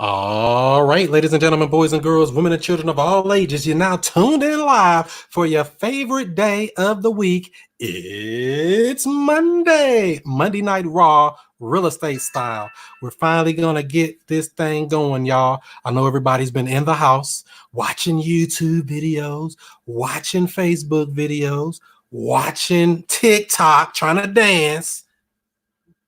All right, ladies and gentlemen, boys and girls, women and children of all ages, you're now tuned in live for your favorite day of the week. It's Monday Night Raw, real estate style. We're finally going to get this thing going, y'all. I know everybody's been in the house watching YouTube videos, watching Facebook videos, watching TikTok, trying to dance.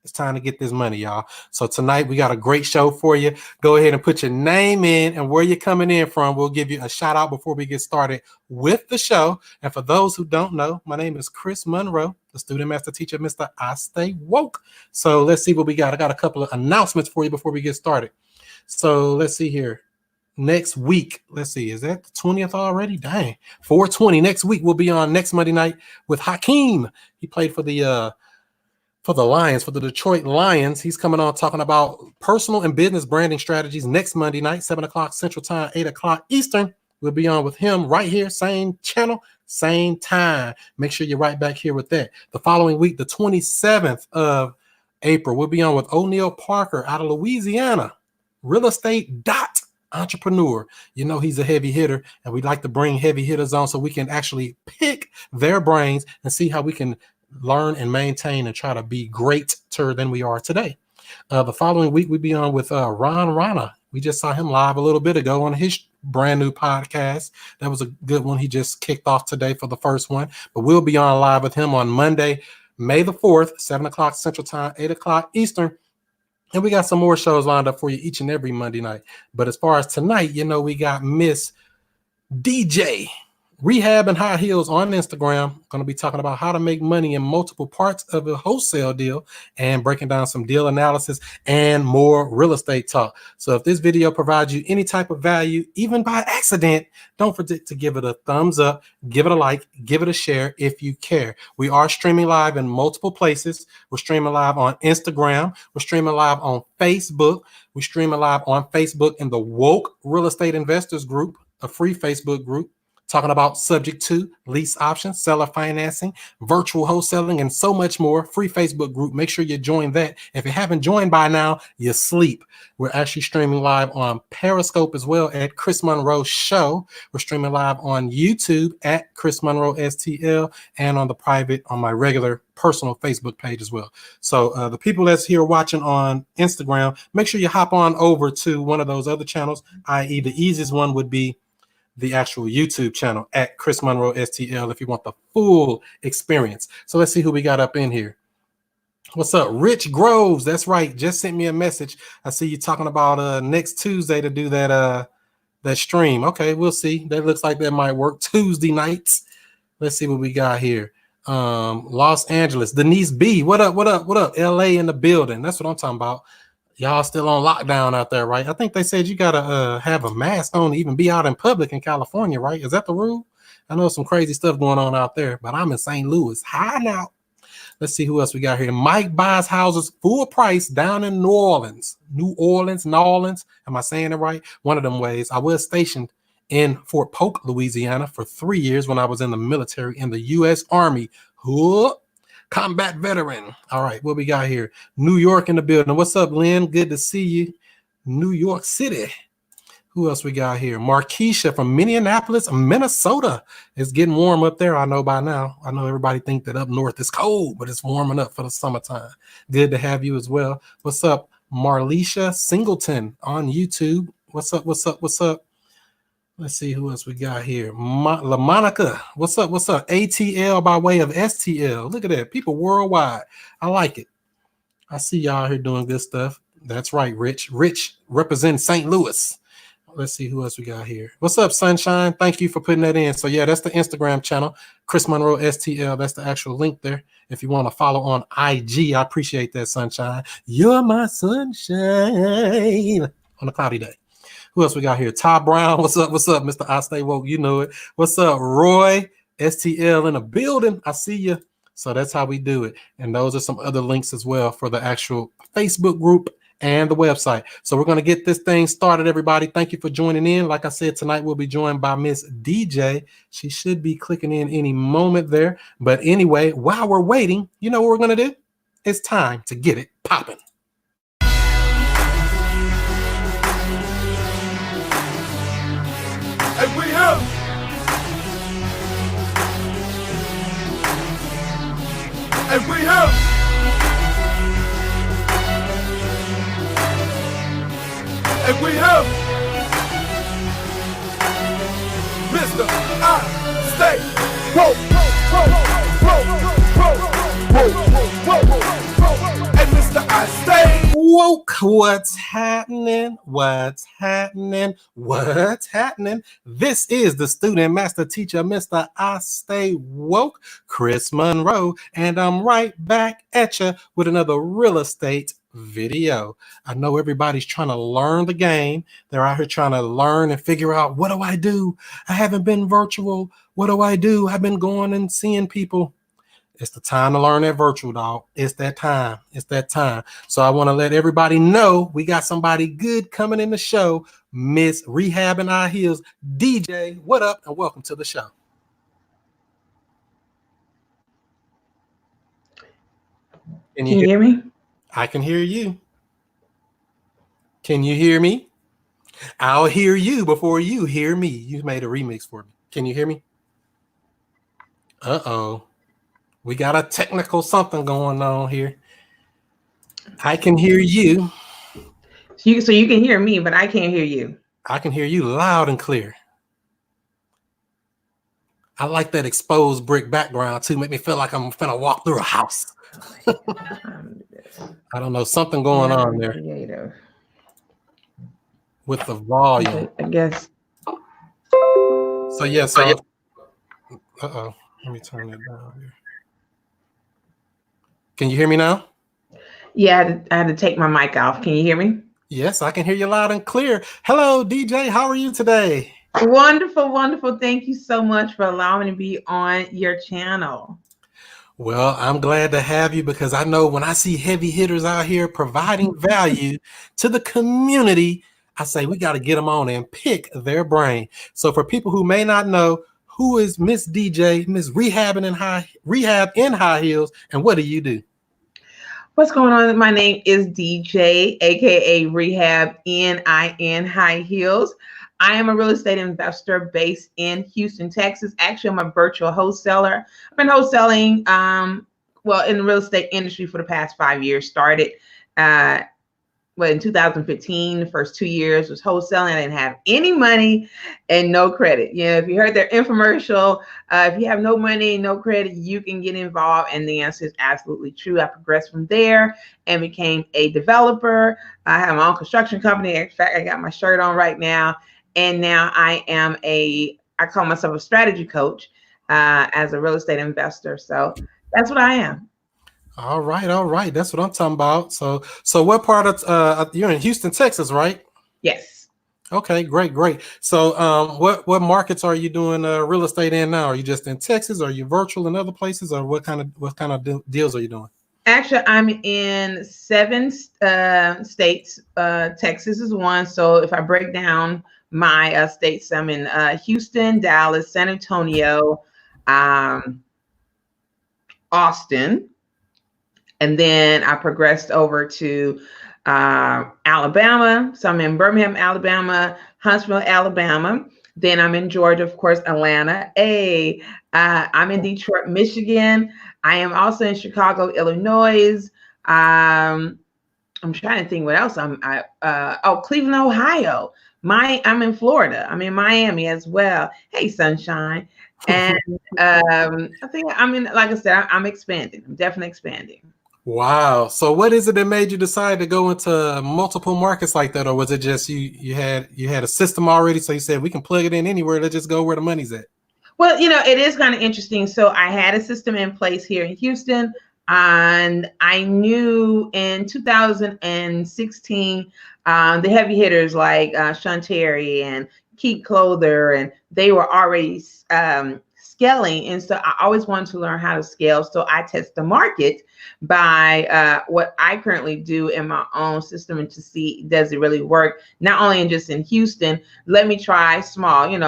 It's time to get this money, y'all. So tonight we got a great show for you. Go ahead and put your name in and where you're coming in from. We'll give you a shout out before we get started with the show. And for those who don't know, my name is Chris Monroe, the student master teacher, Mr. I Stay Woke. So let's see what we got. I got a couple of announcements for you before we get started. So let's see here. Next week, let's see, is that the 20th already? Dang, 420. Next week we'll be on next Monday night with Hakeem. He played for the Lions, for the Detroit Lions. He's coming on talking about personal and business branding strategies next Monday night, 7 o'clock Central Time, 8 o'clock Eastern. We'll be on with him right here, same channel, same time. Make sure you're right back here with that. The following week, the 27th of April, we'll be on with O'Neal Parker out of Louisiana, real estate entrepreneur. You know he's a heavy hitter, and we'd like to bring heavy hitters on so we can actually pick their brains and see how we can learn and maintain and try to be greater than we are today. The following week, we'll be on with Ron Rana. We just saw him live a little bit ago on his brand new podcast. That was a good one. He just kicked off today for the first one, but we'll be on live with him on Monday, May the 4th, 7 o'clock Central Time, 8 o'clock Eastern. And we got some more shows lined up for you each and every Monday night. But as far as tonight, you know, we got Miss DJ Rehab and High Heels on Instagram. Going to be talking about how to make money in multiple parts of a wholesale deal and breaking down some deal analysis and more real estate talk. So if this video provides you any type of value, even by accident, don't forget to give it a thumbs up, give it a like, give it a share if you care. We are streaming live in multiple places. We're streaming live on Instagram. We're streaming live on Facebook. We're streaming live on Facebook in the Woke Real Estate Investors Group, a free Facebook group, talking about subject to lease options, seller financing, virtual wholesaling, and so much more. Free Facebook group. Make sure you join that. If you haven't joined by now, you sleep. We're actually streaming live on Periscope as well at Chris Monroe Show. We're streaming live on YouTube at Chris Monroe STL and on the private, on my regular personal Facebook page as well. So the people that's here watching on Instagram, make sure you hop on over to one of those other channels, i.e. the easiest one would be the actual YouTube channel at Chris Monroe STL if you want the full experience. So let's see who we got up in here. What's up? Rich Groves. That's right. Just sent me a message. I see you talking about next Tuesday to do that stream. Okay, we'll see. That looks like that might work. Tuesday nights. Let's see what we got here. Los Angeles. Denise B. What up? What up? What up? LA in the building. That's what I'm talking about. Y'all still on lockdown out there, right? I think they said you gotta have a mask on to even be out in public in California, right? Is that the rule? I know some crazy stuff going on out there, but I'm in St. Louis. Hi now. Let's see who else we got here. Mike buys houses full price down in New Orleans. Am I saying it right? One of them ways. I was stationed in Fort Polk, Louisiana for 3 years when I was in the military in the U.S. Army. Combat veteran. All right, what we got here? New York in the building. What's up, Lynn? Good to see you. New York City. Who else we got here? Markeisha from Minneapolis, Minnesota. It's getting warm up there, I know by now. I know everybody think that up north is cold, but it's warming up for the summertime. Good to have you as well. What's up, Marlisha Singleton on YouTube? What's up, what's up, what's up? Let's see who else we got here. LaMonica, what's up? What's up? ATL by way of STL. Look at that. People worldwide. I like it. I see y'all here doing good stuff. That's right, Rich. Rich represents St. Louis. Let's see who else we got here. What's up, Sunshine? Thank you for putting that in. So, yeah, that's the Instagram channel, Chris Monroe STL. That's the actual link there. If you want to follow on IG, I appreciate that, Sunshine. You're my sunshine on a cloudy day. Who else we got here? Todd Brown. What's up? What's up, Mr. I Stay Woke? You know it. What's up, Roy? STL in the building. I see you. So that's how we do it. And those are some other links as well for the actual Facebook group and the website. So we're going to get this thing started, everybody. Thank you for joining in. Like I said, tonight we'll be joined by Miss DJ. She should be clicking in any moment there. But anyway, while we're waiting, you know what we're going to do? It's time to get it popping. here. And we here. And we here. Mr. I stay woke. And Mr. I stay woke. What's happening? What's happening? What's happening? This is the student master teacher, Mr. I Stay Woke, Chris Monroe, and I'm right back at you with another real estate video. I know everybody's trying to learn the game. They're out here trying to learn and figure out, what do I do? I haven't been virtual. What do I do? I've been going and seeing people. It's the time to learn that virtual, dog. It's that time. It's that time. So I want to let everybody know we got somebody good coming in the show, Miss Rehab in High Heels. DJ, what up? And welcome to the show. Can you hear me? I can hear you. Can you hear me? I'll hear you before you hear me. You made a remix for me. Can you hear me? Uh-oh. We got a technical something going on here. I can hear you. So you can hear me, but I can't hear you. I can hear you loud and clear. I like that exposed brick background too. Make me feel like I'm finna walk through a house. I don't know, something going on there. Creative. With the volume. I guess. So yeah, uh-oh. Let me turn that down here. Can you hear me now? Yeah, I had to take my mic off. Can you hear me? Yes, I can hear you loud and clear. Hello, DJ. How are you today? Wonderful, wonderful. Thank you so much for allowing me to be on your channel. Well, I'm glad to have you because I know when I see heavy hitters out here providing value to the community, I say we got to get them on and pick their brain. So for people who may not know, who is Miss DJ, Miss Rehab in High Heels, and what do you do? What's going on? My name is DJ, aka Rehab in High Heels. I am a real estate investor based in Houston, Texas. Actually, I'm a virtual wholesaler. I've been wholesaling, in the real estate industry for the past 5 years. Started in 2015, the first 2 years was wholesaling. I didn't have any money and no credit. You know, if you heard their infomercial, if you have no money, no credit, you can get involved. And the answer is absolutely true. I progressed from there and became a developer. I have my own construction company. In fact, I got my shirt on right now. And now I am I call myself a strategy coach as a real estate investor. So that's what I am. All right. That's what I'm talking about. So what part of you're in Houston, Texas, right? Yes. Okay, great. So what markets are you doing real estate in now? Are you just in Texas? Are you virtual in other places, or what kind of deals are you doing? Actually, I'm in 7 states. Texas is one. So if I break down my states, I'm in Houston, Dallas, San Antonio, Austin. And then I progressed over to Alabama. So I'm in Birmingham, Alabama, Huntsville, Alabama. Then I'm in Georgia, of course, Atlanta. I'm in Detroit, Michigan. I am also in Chicago, Illinois. I'm trying to think what else. Cleveland, Ohio. I'm in Florida. I'm in Miami as well. Hey, sunshine. And I think like I said, I'm expanding. I'm definitely expanding. Wow. So what is it that made you decide to go into multiple markets like that? Or was it just you had a system already? So you said we can plug it in anywhere. Let's just go where the money's at. Well, it is kind of interesting. So I had a system in place here in Houston, and I knew in 2016, the heavy hitters like Sean Terry and Keith Clother, and they were already scaling. And so I always wanted to learn how to scale. So I test the market by what I currently do in my own system and to see, does it really work? Not only in Houston, let me try small, did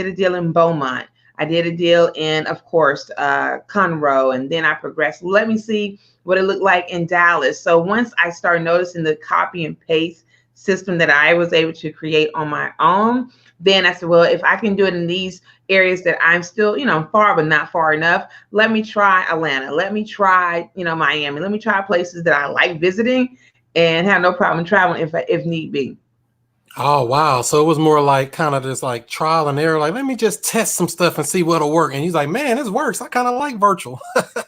a deal in Beaumont. I did a deal in, of course, Conroe, and then I progressed. Let me see what it looked like in Dallas. So once I started noticing the copy and paste system that I was able to create on my own. Then I said, well, if I can do it in these areas that I'm still, far, but not far enough, let me try Atlanta. Let me try, Miami. Let me try places that I like visiting and have no problem traveling if need be. Oh wow. So it was more like kind of just like trial and error, like let me just test some stuff and see what'll work. And he's like, man, this works. I kind of like virtual.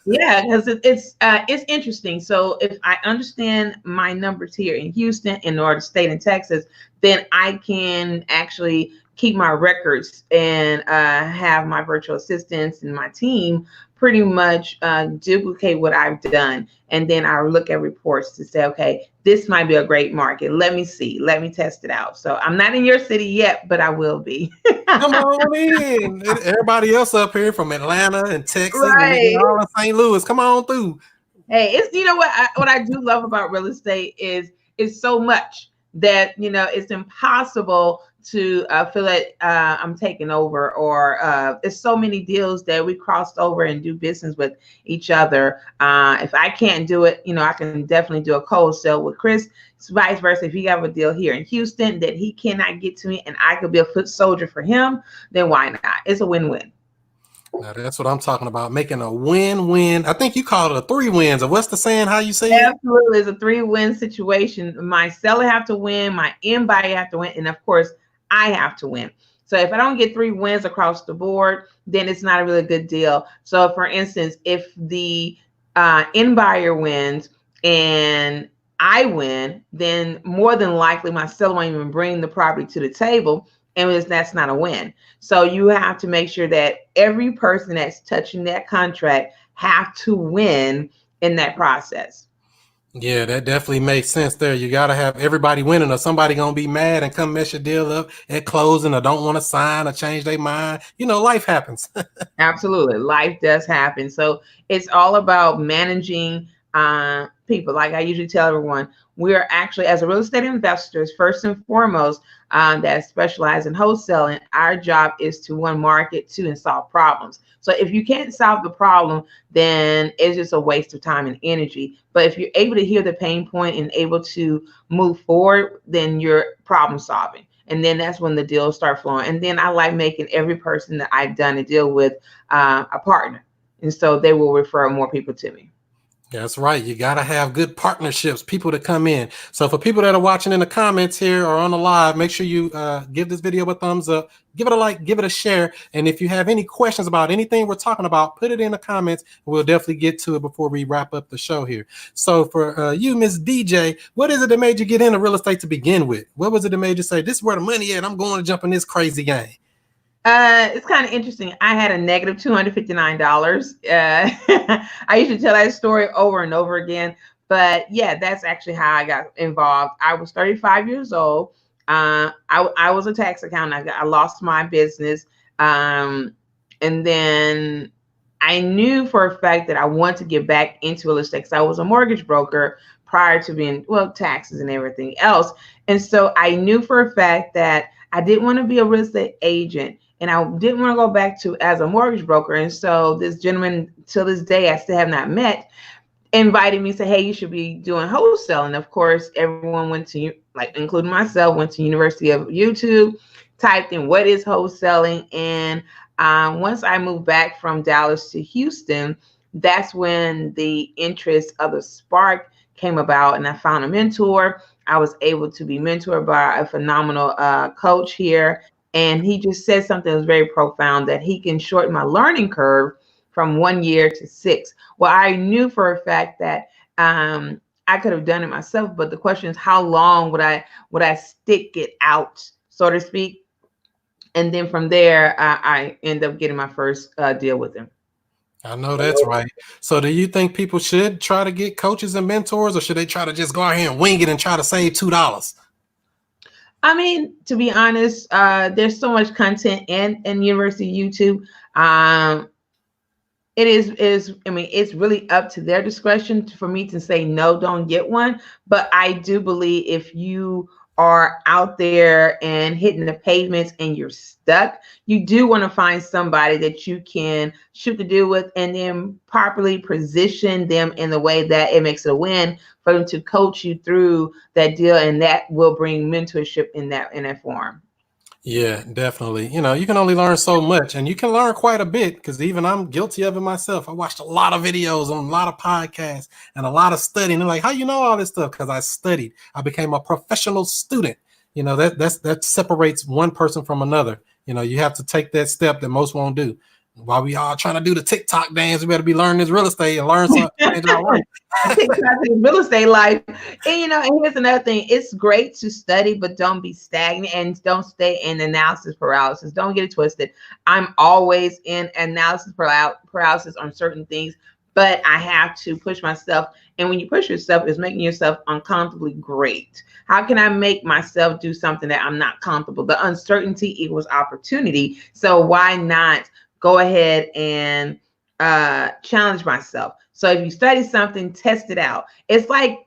Yeah, because it's interesting. So if I understand my numbers here in Houston in order to stay in Texas, then I can actually keep my records and have my virtual assistants and my team pretty much duplicate what I've done. And then I look at reports to say, okay, this might be a great market. Let me see. Let me test it out. So I'm not in your city yet, but I will be. Come on in. Everybody else up here from Atlanta and Texas and Right. all of St. Louis. Come on through. Hey, it's what I do love about real estate is it's so much that it's impossible to feel that I'm taking over, or it's so many deals that we crossed over and do business with each other. If I can't do it, I can definitely do a wholesale with Chris. It's vice versa. If you have a deal here in Houston that he cannot get to me and I could be a foot soldier for him, then why not? It's a win-win. Now that's what I'm talking about, making a win-win. I think you call it a 3 wins. Or what's the saying? How you say it? Absolutely, it's a 3-win situation. My seller have to win, my end buyer have to win, and of course, I have to win. So if I don't get 3 wins across the board, then it's not a really good deal. So for instance, if the end buyer wins and I win, then more than likely my seller won't even bring the property to the table, and that's not a win. So you have to make sure that every person that's touching that contract have to win in that process. Yeah, that definitely makes sense there. You got to have everybody winning, or somebody going to be mad and come mess your deal up at closing, or don't want to sign or change their mind. Life happens. Absolutely. Life does happen. So it's all about managing people. Like I usually tell everyone, we are actually, as a real estate investors, first and foremost, that specialize in wholesaling, our job is to one market to and solve problems. So if you can't solve the problem, then it's just a waste of time and energy. But if you're able to hear the pain point and able to move forward, then you're problem solving. And then that's when the deals start flowing. And then I like making every person that I've done a deal with a partner. And so they will refer more people to me. That's right. You got to have good partnerships, people to come in. So for people that are watching in the comments here or on the live, make sure you give this video a thumbs up, give it a like, give it a share. And if you have any questions about anything we're talking about, put it in the comments. We'll definitely get to it before we wrap up the show here. So for you, Miss DJ, what is it that made you get into real estate to begin with? What was it that made you say, this is where the money is, I'm going to jump in this crazy game? It's kind of interesting. I had a negative $259. I usually tell that story over and over again, but yeah, that's actually how I got involved. I was 35 years old. I was a tax accountant. I lost my business, and then I knew for a fact that I wanted to get back into real estate because I was a mortgage broker prior to being, taxes and everything else. And so I knew for a fact that I didn't want to be a real estate agent. And I didn't want to go back to as a mortgage broker. And so this gentleman, till this day, I still have not met, invited me, said, hey, you should be doing wholesale. And of course, everyone went to, like, including myself, went to University of YouTube, typed in what is wholesaling. And once I moved back from Dallas to Houston, that's when the interest of the spark came about. And I found a mentor. I was able to be mentored by a phenomenal coach here. And he just said something that was very profound, that he can shorten my learning curve from 1 year to 6. Well, I knew for a fact that I could have done it myself, but the question is, how long would I stick it out, so to speak? And then from there, I end up getting my first deal with him. I know that's right. So do you think people should try to get coaches and mentors, or should they try to just go out here and wing it and try to save $2? I mean, to be honest, there's so much content in University YouTube. It is, I mean, it's really up to their discretion for me to say, no, don't get one. But I do believe if you are out there and hitting the pavements and you're stuck, you do want to find somebody that you can shoot the deal with and then properly position them in the way that it makes it a win for them to coach you through that deal, and that will bring mentorship in that form. Yeah, definitely. You know, you can only learn so much, and you can learn quite a bit because even I'm guilty of it myself. I watched a lot of videos on a lot of podcasts and a lot of studying. They're like, how you know all this stuff? Because I studied. I became a professional student. You know, that separates one person from another. You know, you have to take that step that most won't do. While we all trying to do the TikTok dance, we better be learning this real estate and learn something change our life. TikTok in real estate life. And and here's another thing. It's great to study, but don't be stagnant and don't stay in analysis paralysis. Don't get it twisted. I'm always in analysis paralysis on certain things, but I have to push myself. And when you push yourself, it's making yourself uncomfortably great. How can I make myself do something that I'm not comfortable? The uncertainty equals opportunity. So why not go ahead and challenge myself? So if you study something, test it out. It's like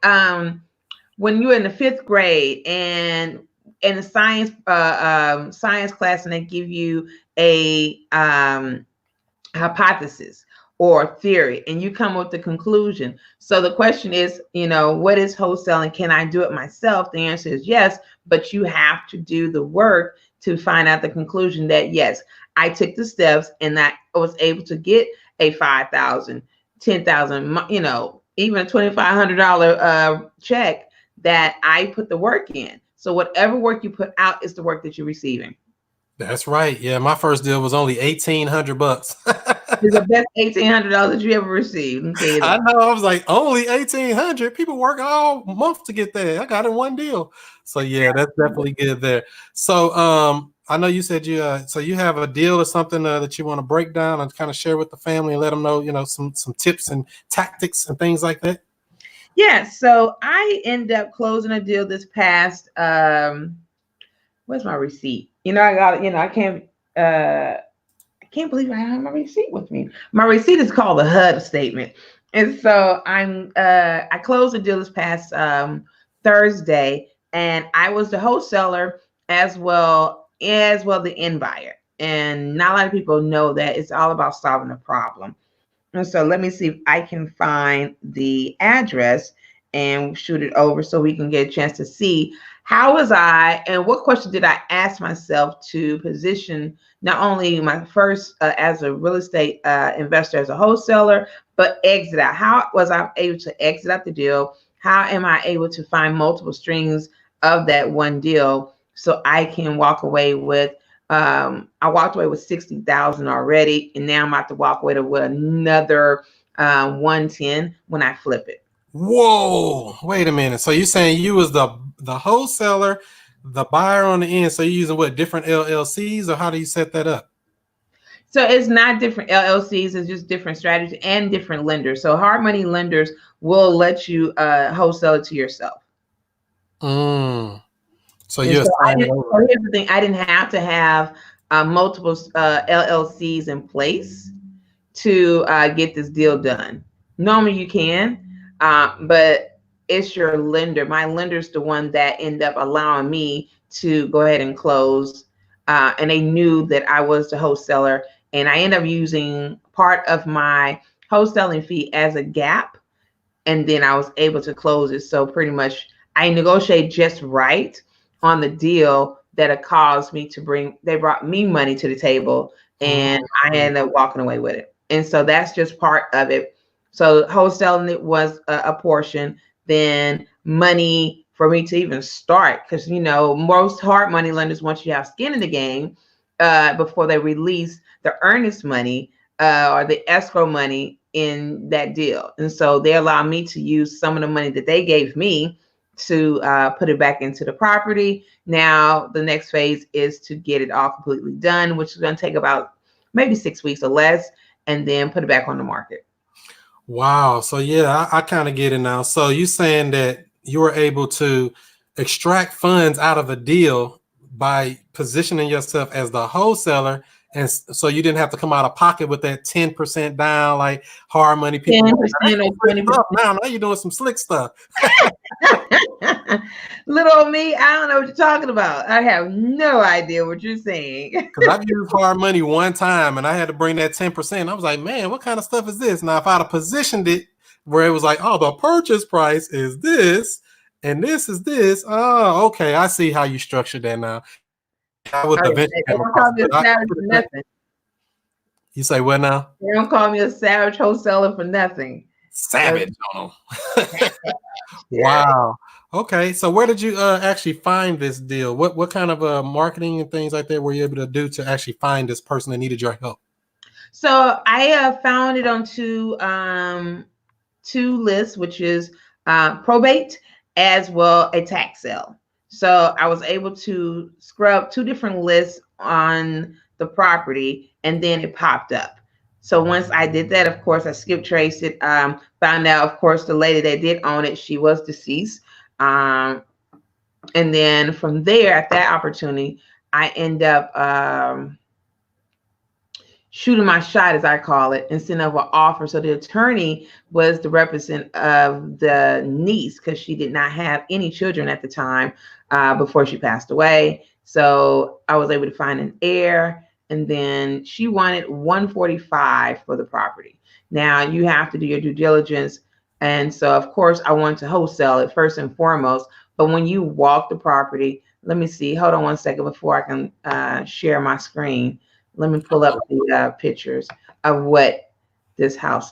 when you're in the 5th grade and in a science class, and they give you a hypothesis or theory, and you come up with the conclusion. So the question is, what is wholesaling? Can I do it myself? The answer is yes, but you have to do the work to find out the conclusion that yes, I took the steps and I was able to get a 5,000, 10,000, even a $2,500 check that I put the work in. So whatever work you put out is the work that you're receiving. That's right. Yeah, my first deal was only $1,800. It's the best $1,800 that you ever received. I know. I was like, only 1,800. People work all month to get that. I got in one deal. So yeah, that's definitely good there. So I know you said you have a deal or something that you want to break down and kind of share with the family and let them know, some tips and tactics and things like that. Yeah. So I end up closing a deal this past. Where's my receipt? I got it. I can't believe I have my receipt with me. My receipt is called the HUD statement. And so I closed the deal this past Thursday, and I was the wholesaler as well the end buyer. And not a lot of people know that it's all about solving a problem. And so let me see if I can find the address and shoot it over so we can get a chance to see how was I and what question did I ask myself to position not only my first as a real estate investor, as a wholesaler, but exit out. How was I able to exit out the deal? How am I able to find multiple strings of that one deal so I can walk away with I walked away with 60,000 already, and now I'm about to walk away with another 110 when I flip it. Whoa, wait a minute. So you're saying you was the wholesaler, the buyer on the end. So you're using what, different LLCs, or how do you set that up? So it's not different LLCs, it's just different strategies and different lenders. So hard money lenders will let you wholesale it to yourself. So you're so here's the thing, I didn't have to have multiple LLCs in place to get this deal done. Normally you can, but it's your lender. My lender's the one that ended up allowing me to go ahead and close. And they knew that I was the wholesaler, and I ended up using part of my wholesaling fee as a gap, and then I was able to close it. So pretty much I negotiate just right on the deal that it caused me to they brought me money to the table, and I ended up walking away with it. And so that's just part of it. So wholesaling it was a portion, then money for me to even start, because most hard money lenders want you to have skin in the game before they release the earnest money or the escrow money in that deal. And so they allow me to use some of the money that they gave me to put it back into the property. Now the next phase is to get it all completely done, which is going to take about maybe 6 weeks or less, and then put it back on the market. Wow. So yeah, I kind of get it now. So you saying that you were able to extract funds out of a deal by positioning yourself as the wholesaler, and so you didn't have to come out of pocket with that 10% down like hard money people. 10% or 20%. Now you're doing some slick stuff. Little old me, I don't know what you're talking about. I have no idea what you're saying. Because I've used hard money one time and I had to bring that 10%. I was like, man, what kind of stuff is this? Now, if I'd have positioned it where it was like, oh, the purchase price is this and this is this. Oh, okay. I see how you structured that now. I would Oh, eventually they come don't across call me it. a savage for nothing. You say what now? They don't call me a savage wholesaler for nothing. Savage on them. Yeah. Wow. Okay. So where did you actually find this deal? What kind of marketing and things like that were you able to do to actually find this person that needed your help? So I found it on two lists, which is probate as well a tax sale. So I was able to scrub two different lists on the property, and then it popped up. So once I did that, of course, I skip traced it. Found out, of course, the lady that did own it, she was deceased. And then from there, at that opportunity, I end up shooting my shot, as I call it, and send over an offer. So the attorney was the representative of the niece because she did not have any children at the time before she passed away. So I was able to find an heir, and then she wanted 145 for the property. Now you have to do your due diligence, and so of course I wanted to wholesale it first and foremost. But when you walk the property, let me see. Hold on one second before I can share my screen. Let me pull up the pictures of what this house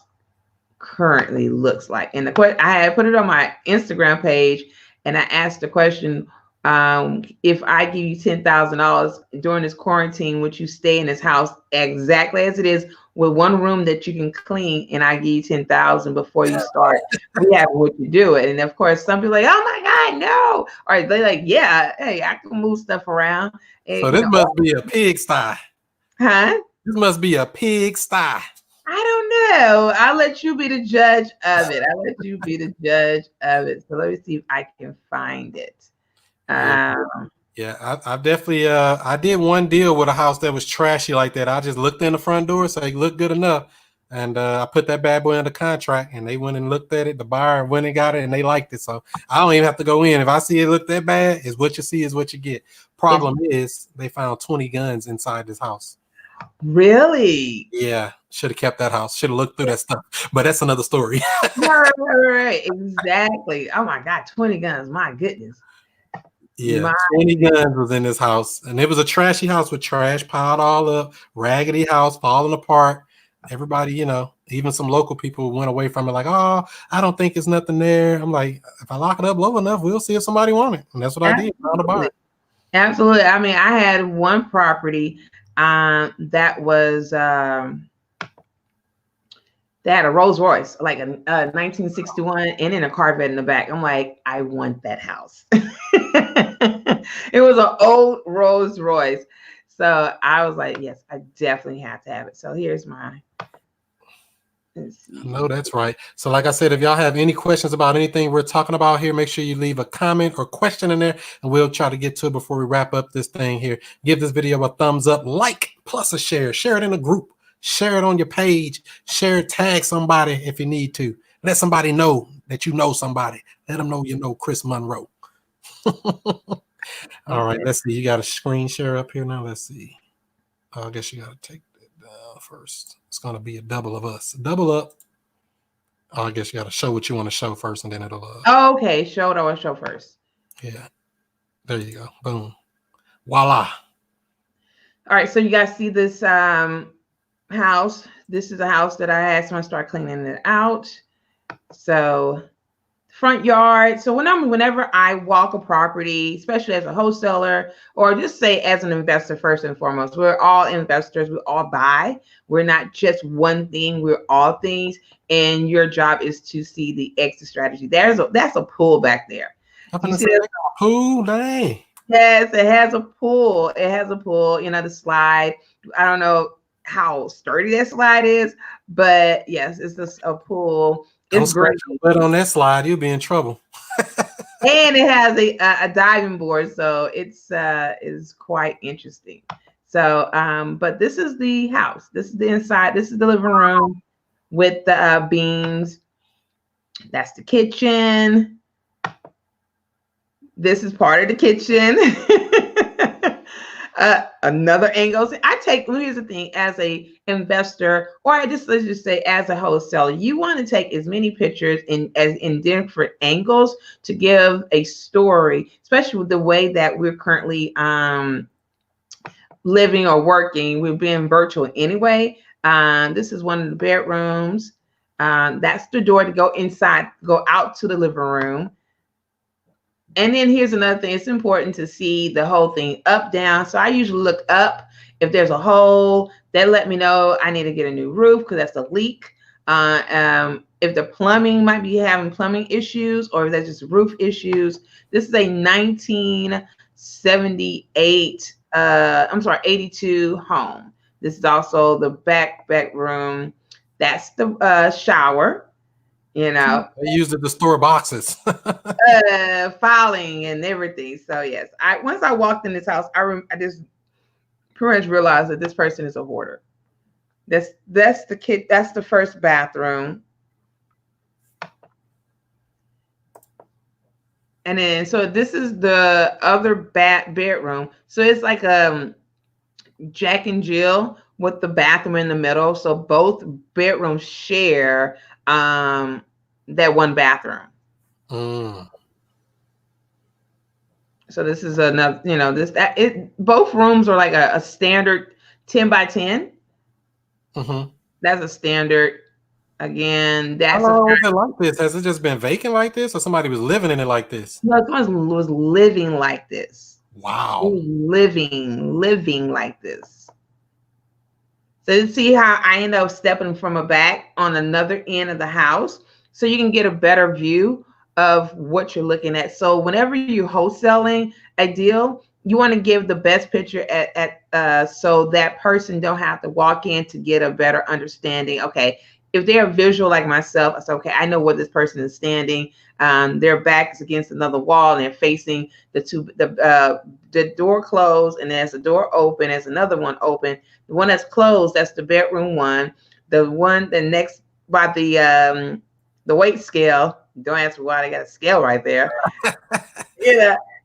currently looks like. And I had put it on my Instagram page, and I asked the question, if I give you $10,000 during this quarantine, would you stay in this house exactly as it is with one room that you can clean, and I give you $10,000 before you start rehabbing what you do it? And of course, some people are like, oh my God, no. Or they're like, yeah, hey, I can move stuff around. So this must be a pigsty. Huh? This must be a pigsty. I don't know. I'll let you be the judge of it. I'll let you be the judge of it. So let me see if I can find it. Yeah, I've definitely I did one deal with a house that was trashy like that. I just looked in the front door, so it looked good enough. And I put that bad boy under contract, and they went and looked at it. The buyer went and got it, and they liked it. So I don't even have to go in. If I see it look that bad, is what you see is what you get. Problem is, they found 20 guns inside this house. Really? Yeah, should have kept that house. Should have looked through that stuff. But that's another story. Right, exactly. Oh my God, 20 guns. My goodness. Yeah, 20 guns was in this house, and it was a trashy house with trash piled all up, raggedy house falling apart. Everybody, even some local people went away from it like, oh, I don't think it's nothing there. I'm like, if I lock it up low enough, we'll see if somebody wants it. And that's what I did. Found a buyer. Absolutely. I mean, I had one property that was they had a Rolls Royce, like a 1961, and then a Corvette in the back. I'm like, I want that house. It was an old Rolls Royce. So I was like, yes, I definitely have to have it. So here's my. No, that's right. So like I said, if y'all have any questions about anything we're talking about here, make sure you leave a comment or question in there, and we'll try to get to it before we wrap up this thing here. Give this video a thumbs up, like, plus a share. Share it in a group. Share it on your page. Share it, tag somebody if you need to. Let somebody know that you know somebody. Let them know you know Chris Monroe. All right, let's see. You got a screen share up here now. Let's see. I guess you got to take that down first. It's going to be a double of us. Double up. I guess you got to show what you want to show first, and then it'll. Okay, show it or show first. Yeah. There you go. Boom. Voila. All right, so you guys see this house. This is a house that I had someone start cleaning it out. So front yard. So whenever I walk a property, especially as a wholesaler, or just say as an investor, first and foremost, we're all investors. We all buy. We're not just one thing. We're all things. And your job is to see the exit strategy. That's a pool back there. You see that pool? Dang. Yes, it has a pool. It has a pool. The slide. I don't know how sturdy that slide is, but yes, it's just a pool. It's great. But on that slide, you'll be in trouble. And it has a diving board, so it's is quite interesting. So, but this is the house. This is the inside. This is the living room with the beams. That's the kitchen. This is part of the kitchen. Another angle. Here's the thing, as a investor, or let's just say as a wholesaler, you want to take as many pictures in different angles to give a story, especially with the way that we're currently living or working. We're being virtual anyway. This is one of the bedrooms. That's the door to go inside, go out to the living room. And then here's another thing. It's important to see the whole thing up, down. So I usually look up. If there's a hole, they let me know I need to get a new roof because that's a leak. If the plumbing might be having plumbing issues, or if that's just roof issues. This is a 1978, 82 home. This is also the back room. That's the shower. You know, they used it to store boxes. filing and everything. So yes, once I walked in this house, I just pretty much realized that this person is a hoarder. That's the kid. That's the first bathroom, and then so this is the other bedroom. So it's like Jack and Jill with the bathroom in the middle. So both bedrooms share that one bathroom. So this is another, both rooms are like a standard 10 by 10. That's a standard. Again, that's how long was it like this? Has it just been vacant like this, or somebody was living in it like this? No, someone was living like this. Wow. Living like this. So you see how I end up stepping from a back on another end of the house, so you can get a better view of what you're looking at. So whenever you're wholesaling a deal, you want to give the best picture so that person don't have to walk in to get a better understanding. Okay, if they're visual like myself, I say, okay, I know where this person is standing. Their back is against another wall, and they're facing the door closed, and there's a door open, there's another one open. The one that's closed, that's the bedroom one. The next by the weight scale. Don't ask me why they got a scale right there.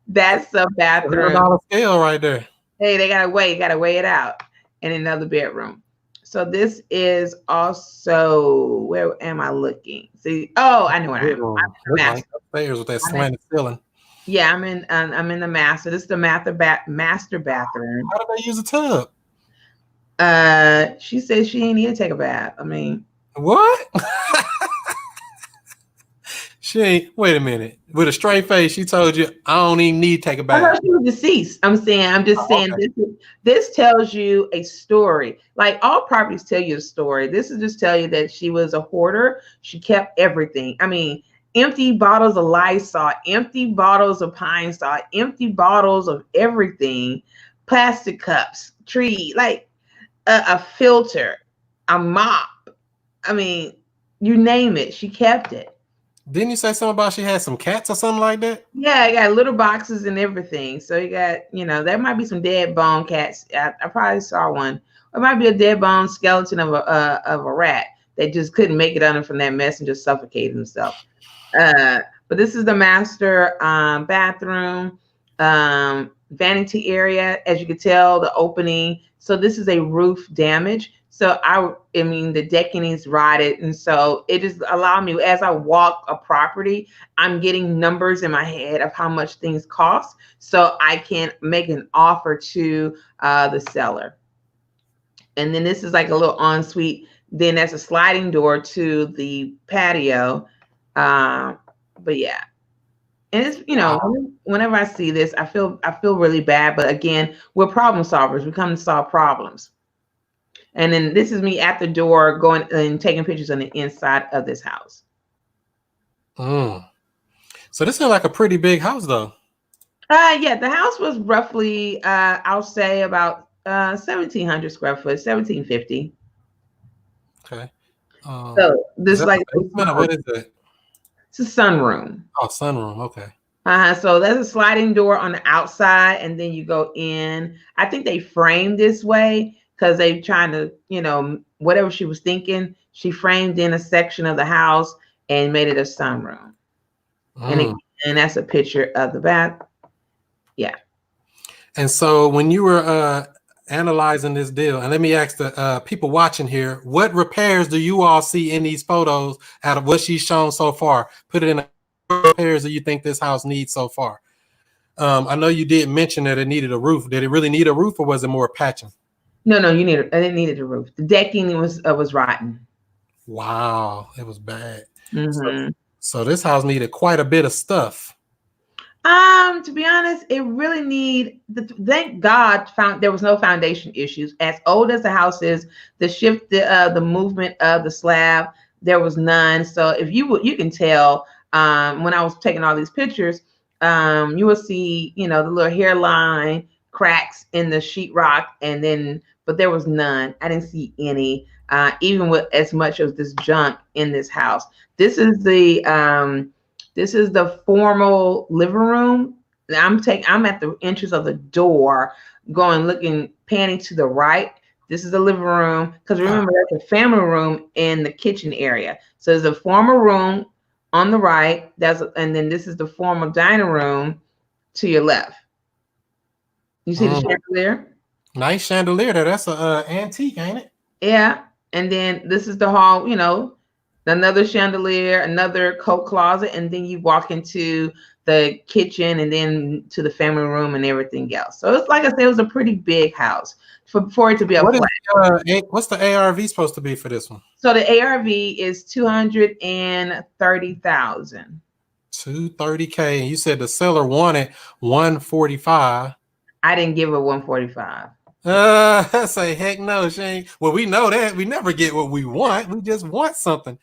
That's a bathroom. $100 scale right there. Hey, they gotta weigh it out. And another bedroom. So this is also, where am I looking? See, I know what I am. Like upstairs with that slanted ceiling. Yeah, I'm in the master. This is the master bathroom. How did they use a tub? She said she didn't need to take a bath. I mean, what? She ain't. Wait a minute. With a straight face, she told you, "I don't even need to take a bath." I thought she was deceased. I'm just saying okay. This tells you a story. Like all properties tell you a story. This is just tell you that she was a hoarder. She kept everything. I mean, empty bottles of Lysol, empty bottles of Pine Sol, empty bottles of everything, plastic cups, tree, like a filter, a mop. I mean, you name it, she kept it. Didn't you say something about she had some cats or something like that? Yeah, I got litter boxes and everything. So you got, there might be some dead bone cats. I probably saw one. It might be a dead bone skeleton of a rat that just couldn't make it under from that mess and just suffocated himself. But this is the master bathroom, vanity area. As you can tell, the opening. So this is a roof damage. So I mean, the decking is rotted. And so it just allowed me, as I walk a property, I'm getting numbers in my head of how much things cost. So I can make an offer to the seller. And then this is like a little ensuite. Then there's a sliding door to the patio. But yeah. And it's, whenever I see this, I feel really bad. But again, we're problem solvers. We come to solve problems. And then this is me at the door going and taking pictures on the inside of this house. So this is like a pretty big house, though. Yeah, the house was roughly, I'll say about 1,700 square foot, 1,750. Okay. So this is like what is it? It's a sunroom. Oh, sunroom. Okay. So there's a sliding door on the outside, and then you go in. I think they framed this way because they trying to, whatever she was thinking, she framed in a section of the house and made it a sunroom. And And that's a picture of the bath. Yeah. And so when you were analyzing this deal, and let me ask the people watching here, what repairs do you all see in these photos out of what she's shown so far? Put it in what repairs do you think this house needs so far? I know you did mention that it needed a roof. Did it really need a roof, or was it more patching? No, I didn't need a roof. The decking was rotten. Wow, it was bad. Mm-hmm. So this house needed quite a bit of stuff. To be honest, it really thank God there was no foundation issues. As old as the house is, the movement of the slab, there was none. So if you can tell, when I was taking all these pictures, you will see, the little hairline cracks in the sheetrock, but there was none. I didn't see any, even with as much of this junk in this house. This is the formal living room. I'm at the entrance of the door, panning to the right. This is the living room, because remember, there's a family room in the kitchen area. So there's a formal room on the right. And then this is the formal dining room to your left. You see the chandelier? Nice chandelier there. That's a antique, ain't it? Yeah. And then this is the hall, another chandelier, another coat closet, and then you walk into the kitchen and then to the family room and everything else. So it's like I said, it was a pretty big house for it to be a flat. What's the ARV supposed to be for this one? So the ARV is $230,000. $230K. And you said the seller wanted $145. I didn't give her $145. I say heck no, Shane. Well, we know that we never get what we want. We just want something.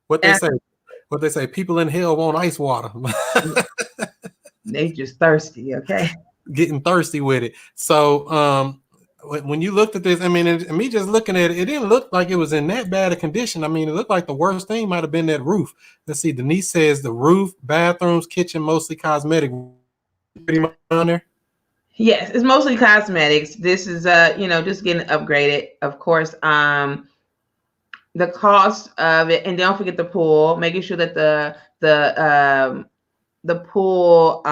What they say, people in hell want ice water. They just thirsty, okay? Getting thirsty with it. So when you looked at this, I mean, and me just looking at it, it didn't look like it was in that bad a condition. I mean, it looked like the worst thing might have been that roof. Let's see, Denise says the roof, bathrooms, kitchen, mostly cosmetic. Pretty much on there. Yes, it's mostly cosmetics. This is just getting upgraded. Of course, the cost of it, and don't forget the pool, making sure that the pool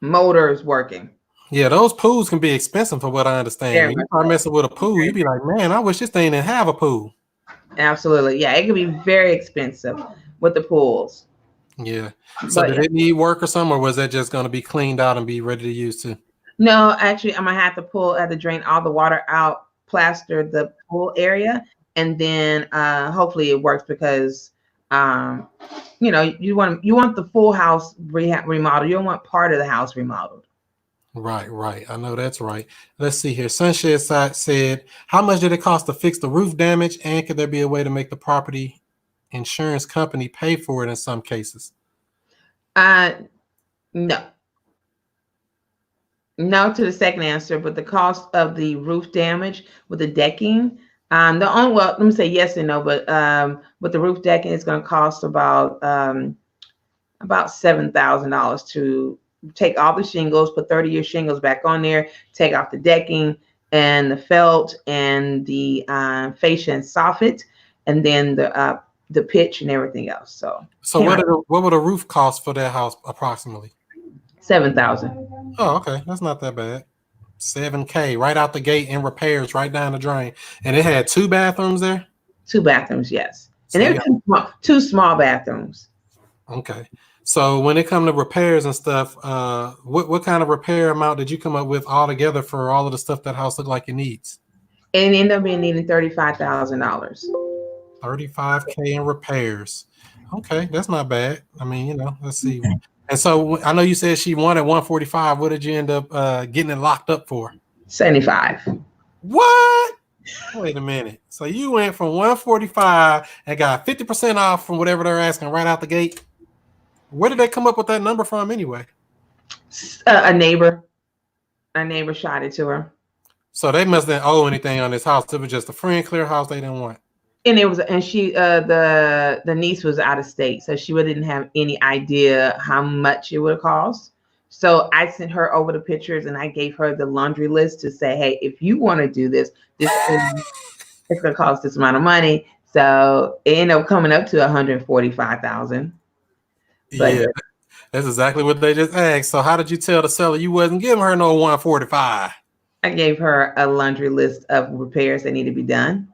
motor is working. Yeah, those pools can be expensive from what I understand. When you start messing with a pool, you'd be like, man, I wish this thing didn't have a pool. Absolutely. Yeah, it can be very expensive with the pools. Yeah. So did it need work or something, or was that just going to be cleaned out and be ready to use too? No, actually, I'm going to have to drain all the water out, plaster the pool area, and then hopefully it works, because you want the full house remodeled. You don't want part of the house remodeled. Right. I know that's right. Let's see here. Sunshine said, how much did it cost to fix the roof damage, and could there be a way to make the property insurance company pay for it in some cases? No to the second answer, but the cost of the roof damage with the decking, let me say yes and no, but with the roof decking, it's going to cost about $7,000 to take all the shingles, put 30-year shingles back on there, take off the decking and the felt and the fascia and soffit, and then the pitch and everything else. So what would a roof cost for that house approximately? $7,000. Oh, okay, that's not that bad. $7K right out the gate in repairs, right down the drain. And it had 2 bathrooms there? 2 bathrooms, yes. And they were two small bathrooms. Okay. So when it comes to repairs and stuff, what kind of repair amount did you come up with altogether for all of the stuff that house looked like it needs? And it ended up needing $35,000. $35K in repairs. Okay, that's not bad. I mean, let's see. And so I know you said she wanted 145. What did you end up getting it locked up for? 75. What? Wait a minute. So you went from 145 and got 50% off from whatever they're asking right out the gate. Where did they come up with that number from anyway? A neighbor shot it to her. So they must not owe anything on this house. It was just a free and clear house they didn't want. And she the niece was out of state, so she didn't have any idea how much it would cost. So I sent her over the pictures, and I gave her the laundry list to say, hey, if you want to do this it's gonna cost this amount of money. So it ended up coming up to $145,000. But Yeah, that's exactly what they just asked. So how did you tell the seller you wasn't giving her no 145? I gave her a laundry list of repairs that need to be done.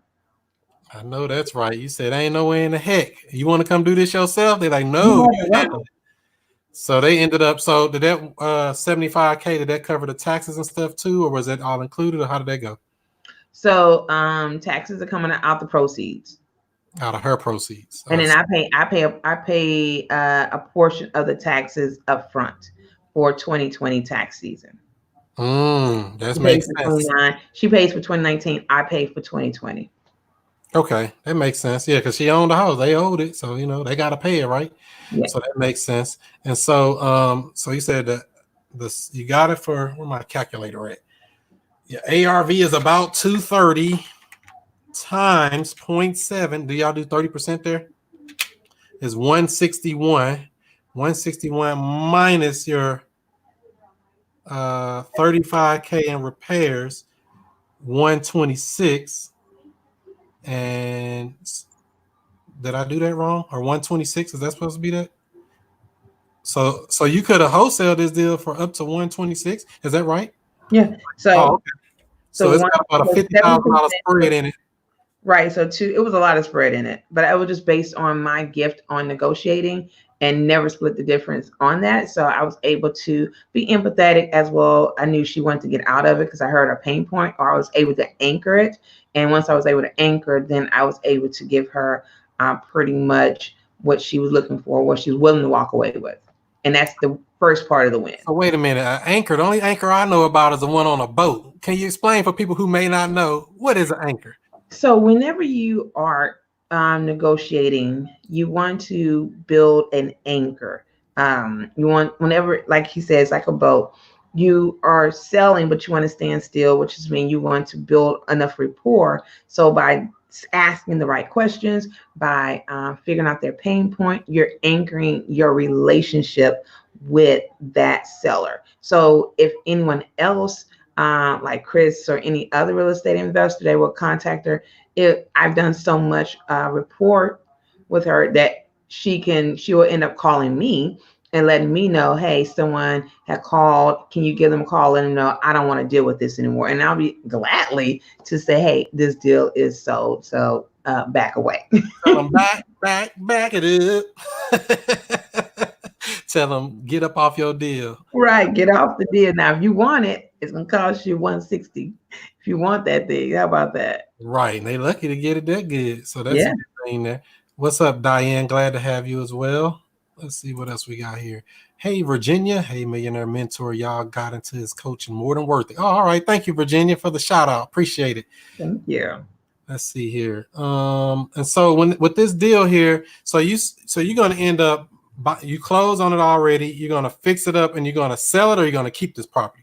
I know that's right. You said ain't no way in the heck. You want to come do this yourself? They're like, You're no, more you than handle welcome. it. So they ended up. So did that 75K? Did that cover the taxes and stuff too, or was that all included, or how did that go? So taxes are coming out the proceeds. Out of her proceeds. And then I pay a portion of the taxes up front for 2020 tax season. That She pays makes for sense. 29. She pays for 2019. I pay for 2020. Okay, that makes sense. Yeah, because she owned the house. They owed it, so they got to pay it, right? Yeah. So that makes sense. And so you said that you got it for, where my calculator at? Yeah, ARV is about 230 times 0.7. Do y'all do 30% there? Is 161. 161 minus your 35K in repairs, 126. And did I do that wrong? Or 126? Is that supposed to be that? So you could have wholesaled this deal for up to 126. Is that right? Yeah. So Okay. So it's got about a $50,000 spread in it. Right. So it was a lot of spread in it, but I was just based on my gift on negotiating and never split the difference on that. So I was able to be empathetic as well. I knew she wanted to get out of it because I heard her pain point, or I was able to anchor it. And once I was able to anchor, then I was able to give her pretty much what she was looking for, what she was willing to walk away with. And that's the first part of the win. So wait a minute. Anchor, the only anchor I know about is the one on a boat. Can you explain for people who may not know, what is an anchor? So whenever you are negotiating, you want to build an anchor. You want, whenever, like he says, like a boat, you are selling, but you want to stand still, which is mean you want to build enough rapport. So by asking the right questions, by figuring out their pain point, you're anchoring your relationship with that seller. So if anyone else like Chris or any other real estate investor, they will contact her. I've done so much rapport with her that she will end up calling me and letting me know, hey, someone had called. Can you give them a call? Let them know I don't want to deal with this anymore. And I'll be gladly to say, hey, this deal is sold. So back away. Tell them back it up. Tell them get up off your deal. Right, get off the deal. Now, if you want it, it's gonna cost you 160. If you want that thing, how about that? Right, and they lucky to get it that good. So that's a good thing there. What's up, Diane? Glad to have you as well. Let's see what else we got here. Hey, Virginia. Hey, Millionaire Mentor. Y'all got into his coaching, more than worth it. Oh, all right. Thank you, Virginia, for the shout out. Appreciate it. Thank you. Let's see here. And so with this deal here, so you're gonna end up, you close on it already. You're gonna fix it up and you're gonna sell it, or you're gonna keep this property.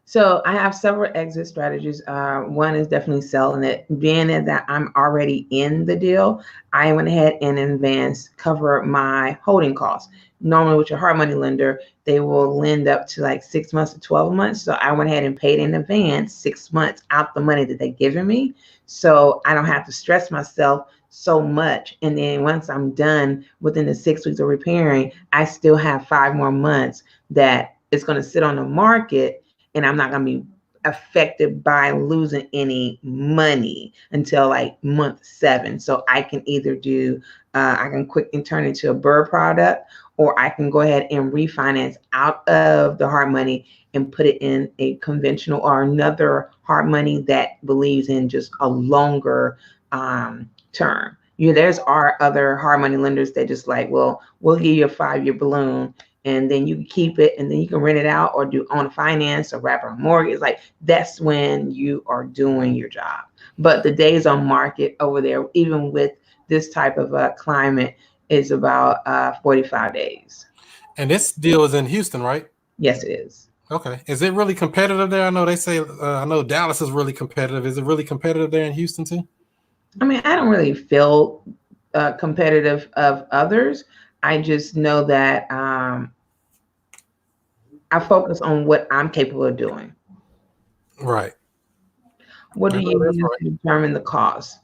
So I have several exit strategies. One is definitely selling it. Being that I'm already in the deal, I went ahead and in advance cover my holding costs. Normally with your hard money lender, they will lend up to like 6 months to 12 months. So I went ahead and paid in advance 6 months out the money that they're giving me. So I don't have to stress myself so much. And then once I'm done within the 6 weeks of repairing, I still have 5 more months that it's going to sit on the market, and I'm not going to be affected by losing any money until like month 7. So I can either do, I can quickly turn it into a bird product, or I can go ahead and refinance out of the hard money and put it in a conventional or another hard money that believes in just a longer term. There's other hard money lenders that just like, well, we'll give you a 5-year balloon, and then you can keep it, and then you can rent it out or do own finance or wrap around mortgage. Like that's when you are doing your job. But the days on market over there, even with this type of climate, is about 45 days. And this deal is in Houston, right? Yes, it is. Okay. Is it really competitive there? I know they say, I know Dallas is really competitive. Is it really competitive there in Houston too? I mean, I don't really feel competitive of others. I just know that I focus on what I'm capable of doing. Right. What do you use to determine the cost?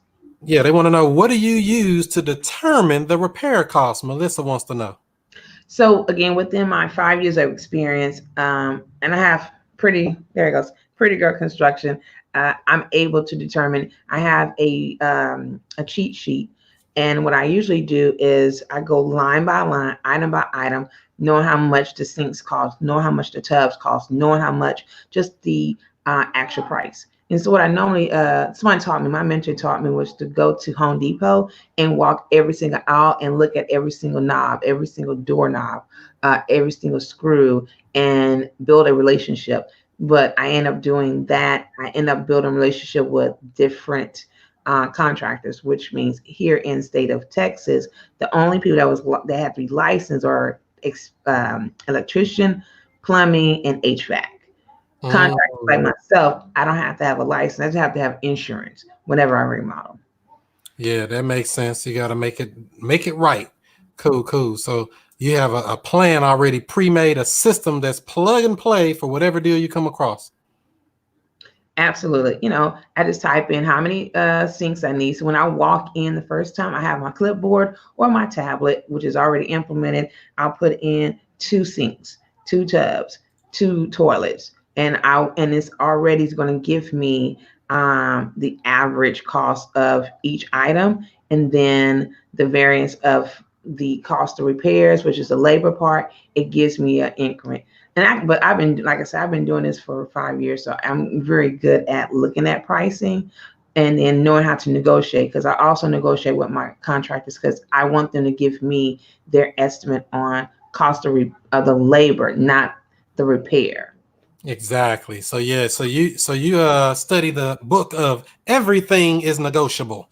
Yeah, they want to know, what do you use to determine the repair cost? Melissa wants to know. So again, within my 5 years of experience, and I have there it goes, pretty girl construction. I'm able to determine. I have a cheat sheet, and what I usually do is I go line by line, item by item, knowing how much the sinks cost, knowing how much the tubs cost, knowing how much just the actual price. And so what I normally, someone taught me, my mentor taught me, was to go to Home Depot and walk every single aisle and look at every single knob, every single doorknob, every single screw, and build a relationship. But I end up doing that. I end up building a relationship with different contractors, which means here in the state of Texas, the only people that have to be licensed are electrician, plumbing, and HVAC. Contractors like myself, I don't have to have a license. I just have to have insurance whenever I remodel. Yeah, that makes sense. You got to make it right. Cool. So you have a plan already pre-made, a system that's plug and play for whatever deal you come across. Absolutely. I just type in how many sinks I need. So when I walk in the first time, I have my clipboard or my tablet, which is already implemented. I'll put in 2 sinks, 2 tubs, 2 toilets, and it's already going to give me the average cost of each item, and then the variance of the cost of repairs, which is the labor part. It gives me an increment. But I've been, like I said, I've been doing this for 5 years, so I'm very good at looking at pricing and then knowing how to negotiate, because I also negotiate with my contractors because I want them to give me their estimate on cost of the labor, not the repair. Exactly. So yeah, so you study the book of everything is negotiable.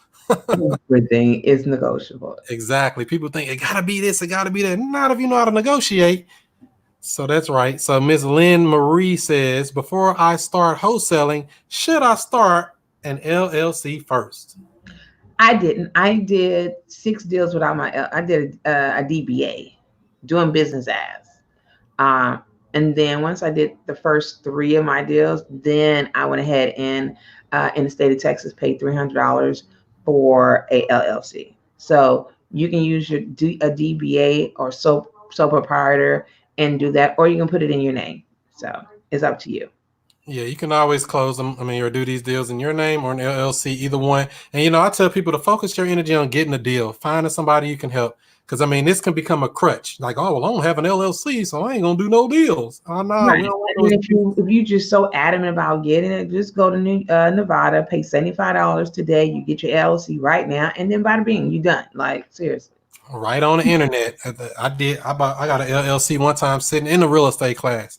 Everything is negotiable. Exactly. People think it gotta be this, it gotta be that. Not if you know how to negotiate. So that's right. So Ms. Lynn Marie says, before I start wholesaling, should I start an LLC first? I didn't. I did 6 deals without I did a DBA, doing business as. Um, and then once I did the first 3 of my deals, then I went ahead and in the state of Texas paid $300 for a LLC. So you can use a DBA or sole proprietor and do that, or you can put it in your name. So it's up to you. Yeah, you can always close them. I mean, or do these deals in your name or an LLC, either one. And I tell people to focus your energy on getting a deal, finding somebody you can help. Because I mean, this can become a crutch. Like, oh, well, I don't have an LLC, so I ain't gonna do no deals. Oh no, Right. we don't want And those. if you just so adamant about getting it, just go to Nevada, pay $75 today. You get your LLC right now, and then bada bing, you done. Like seriously. Right on the internet. I got an LLC one time sitting in the real estate class.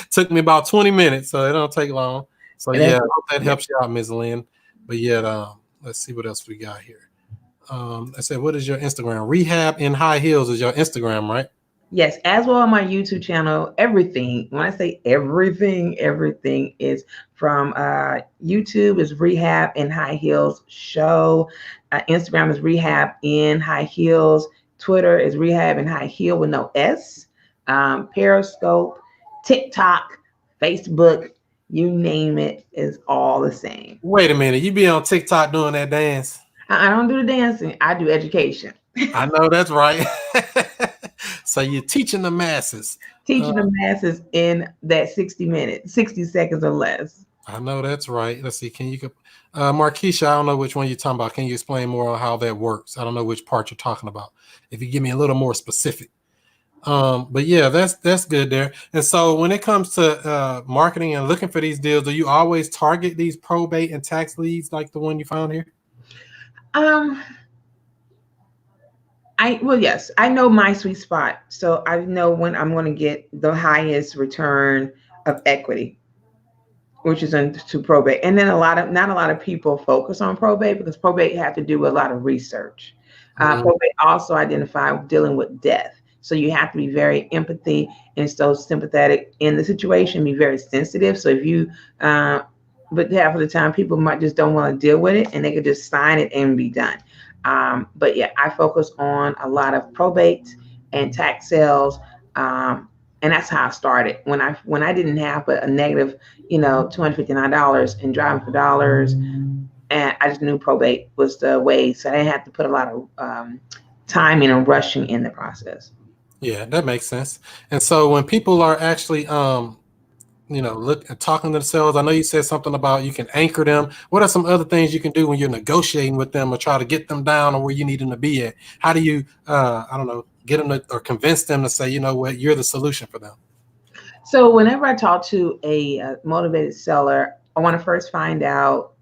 Took me about 20 minutes, so it don't take long. So yeah, I hope that helps you out, Ms. Lynn. But yeah, let's see what else we got here. I said, what is your Instagram? Rehab in High Heels is your Instagram, right? Yes, as well on my YouTube channel. Everything, when I say everything is from YouTube is Rehab in High Heels Show. Instagram is Rehab in High Heels. Twitter is Rehab in High Heel with no S. Periscope, TikTok, Facebook, you name it, is all the same. Wait a minute, you be on TikTok doing that dance? I don't do the dancing. I do education. I know that's right. So you're teaching the masses. Teaching the masses in that 60 seconds or less. I know that's right. Let's see. Can you, Markeisha, I don't know which one you're talking about. Can you explain more on how that works? I don't know which part you're talking about. If you give me a little more specific. But yeah, that's good there. And so when it comes to marketing and looking for these deals, do you always target these probate and tax leads like the one you found here? Yes, I know my sweet spot. So I know when I'm going to get the highest return of equity, which is into probate. And then not a lot of people focus on probate because probate have to do with a lot of research. Probate also identify dealing with death. So you have to be very empathy and so sympathetic in the situation, be very sensitive. So if you, but half of the time people might just don't want to deal with it and they could just sign it and be done. But yeah, I focus on a lot of probate and tax sales. And that's how I started when I didn't have but a negative, $259 and driving for dollars. And I just knew probate was the way. So I didn't have to put a lot of timing and rushing in the process. Yeah, that makes sense. And so when people are actually look at talking to the sellers, I know you said something about you can anchor them. What are some other things you can do when you're negotiating with them or try to get them down or where you need them to be at? How do you I don't know, get them to, or convince them to say, you know what, you're the solution for them? So whenever I talk to a motivated seller, I want to first find out,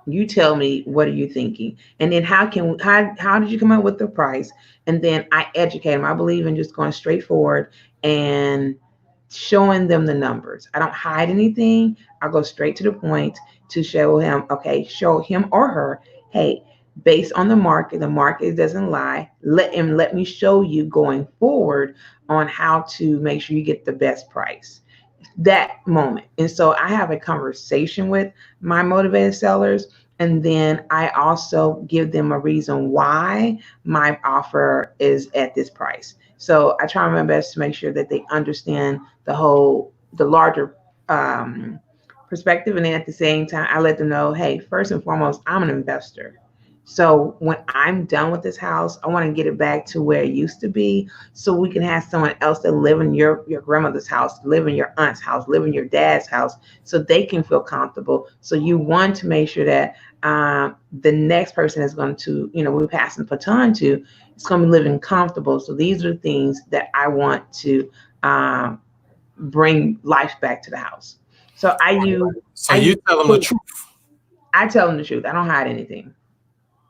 you tell me, what are you thinking, and then how did you come up with the price, and then I educate them. I believe in just going straight forward and showing them the numbers. I don't hide anything. I go straight to the point to show him, okay, show him or her, hey, based on the market doesn't lie. Let me show you going forward on how to make sure you get the best price that moment. And so I have a conversation with my motivated sellers. And then I also give them a reason why my offer is at this price. So I try my best to make sure that they understand the larger perspective. And then at the same time, I let them know, hey, first and foremost, I'm an investor. So when I'm done with this house, I want to get it back to where it used to be, so we can have someone else that live in your grandmother's house, live in your aunt's house, live in your dad's house, so they can feel comfortable. So you want to make sure that the next person is going to, we're passing the baton to, it's going to be living comfortable. So these are things that I want to bring life back to the house. So You tell them the truth. I tell them the truth. I don't hide anything.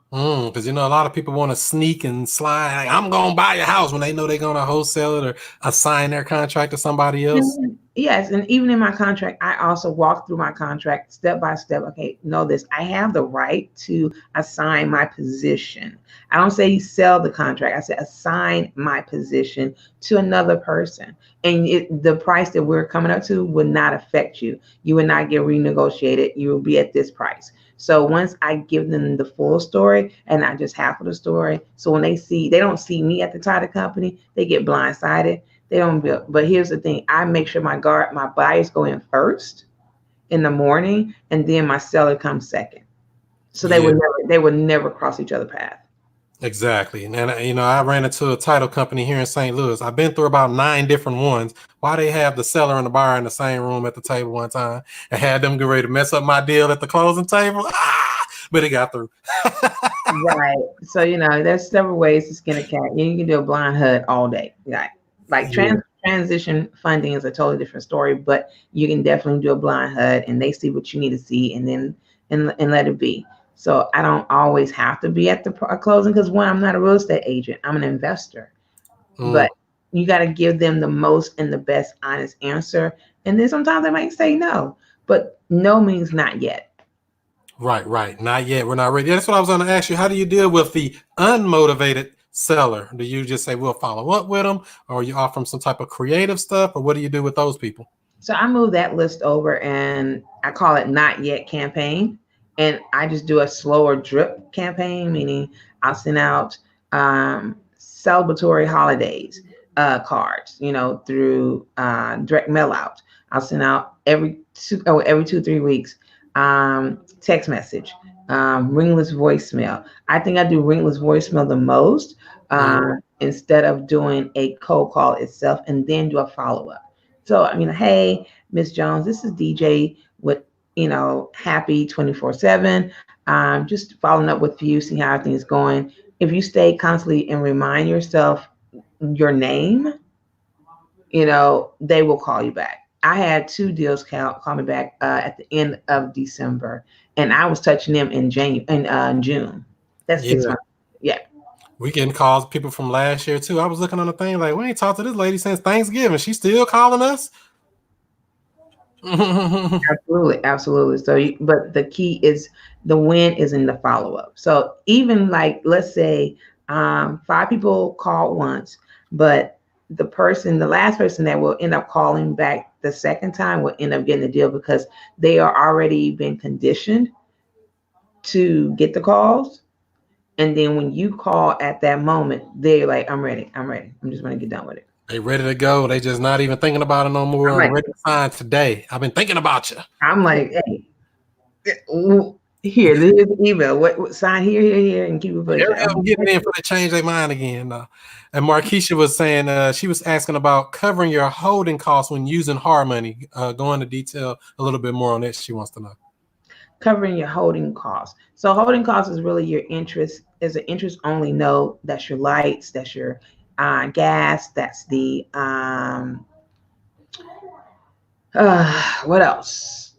Because a lot of people want to sneak and slide. Like, I'm gonna buy your house when they know they're gonna wholesale it or assign their contract to somebody else. Yes, and even in my contract, I also walk through my contract step by step. Okay, know this: I have the right to assign my position. I don't say sell the contract. I say assign my position to another person, and the price that we're coming up to will not affect you. You will not get renegotiated. You will be at this price. So once I give them the full story and not just half of the story, so when they don't see me at the title company, they get blindsided. They don't build. But here's the thing: I make sure my buyers go in first in the morning, and then my seller comes second. So they would never cross each other's path. Exactly. And I ran into a title company here in St. Louis. I've been through about 9 different ones. Why they have the seller and the buyer in the same room at the table one time and had them get ready to mess up my deal at the closing table? But it got through. Right. So there's several ways to skin a cat. You can do a blind HUD all day. Like transition funding is a totally different story, but you can definitely do a blind HUD, and they see what you need to see, and then and let it be. So I don't always have to be at the closing, because one, I'm not a real estate agent. I'm an investor. But you got to give them the most and the best honest answer. And then sometimes they might say no, but no means not yet. Right. Not yet. We're not ready. That's what I was going to ask you. How do you deal with the unmotivated seller? Do you just say, we'll follow up with them, or you offer them some type of creative stuff, or what do you do with those people? So I move that list over, and I call it not yet campaign. And I just do a slower drip campaign, meaning I'll send out celebratory holidays cards, through direct mail out. I'll send out every 2-3 weeks, text message, ringless voicemail. I think I do ringless voicemail the most, instead of doing a cold call itself, and then do a follow-up. So, hey, Miss Jones, this is DJ with, happy 24/7. Just following up with you, see how everything's going. If you stay constantly and remind yourself your name, they will call you back. I had 2 deals call me back at the end of December, and I was touching them in June. That's 6 months. Yeah. We getting calls, people from last year too. I was looking on the thing like, we ain't talked to this lady since Thanksgiving. She's still calling us. Absolutely. So, but the key is the win is in the follow-up. So even like, let's say 5 people called once, but the last person that will end up calling back the second time will end up getting the deal, because they are already been conditioned to get the calls. And then when you call at that moment, they're like, I'm ready. I'm just going to get done with it. They ready to go. They just not even thinking about it no more. I'm ready to sign today. I've been thinking about you. I'm like, hey, Here, this is the email. What sign here, and keep it pushing. Every them getting in for they change their mind again. And Markeisha was saying she was asking about covering your holding costs when using hard money. Go into detail a little bit more on that. She wants to know. Covering your holding costs. So holding costs is really your interest. Is an interest only note. That's your lights. That's your gas. That's the what else?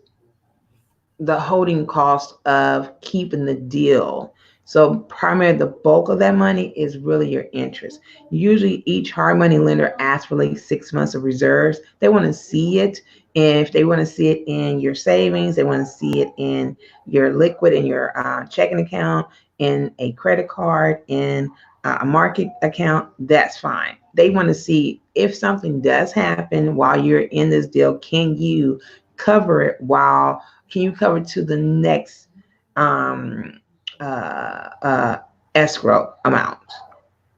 The holding cost of keeping the deal. So primarily the bulk of that money is really your interest. Usually each hard money lender asks for like 6 months of reserves. They want to see it. And if they want to see it in your savings, they want to see it in your liquid, in your checking account, in a credit card, in a market account, that's fine. They want to see if something does happen while you're in this deal, can you cover it while can you cover to the next um, escrow amount?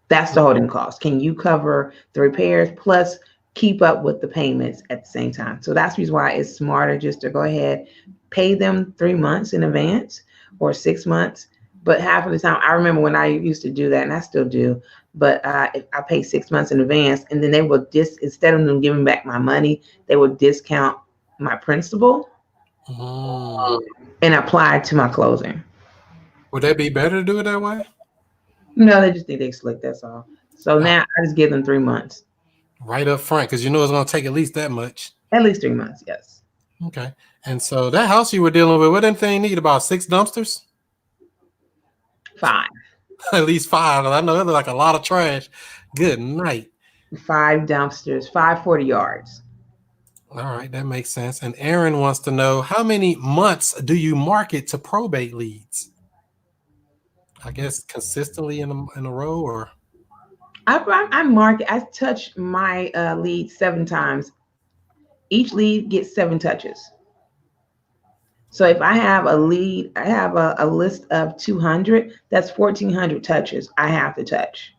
That's the holding cost. Can you cover the repairs plus keep up with the payments at the same time? So that's the reason why it's smarter just to go ahead, pay them 3 months in advance or 6 months. But half of the time, I remember when I used to do that, and I still do. But if I pay 6 months in advance, and then they will instead of them giving back my money, they will discount my principal and apply it to my closing. Would that be better to do it that way? No, they just think they slick. That's all. So now I just give them 3 months. Right up front, because you know it's going to take at least that much. At least 3 months, yes. Okay. And so that house you were dealing with, what did thing need? About 6 dumpsters? 5. At least 5. I know that looked like a lot of trash. Good night. 5 dumpsters, 540 yards. All right, that makes sense. And Aaron wants to know, how many months do you market to probate leads? I guess consistently in a row, or I market. I touch my lead 7 times. Each lead gets 7 touches. So if I have a lead, I have a list of 200. That's 1,400 touches I have to touch.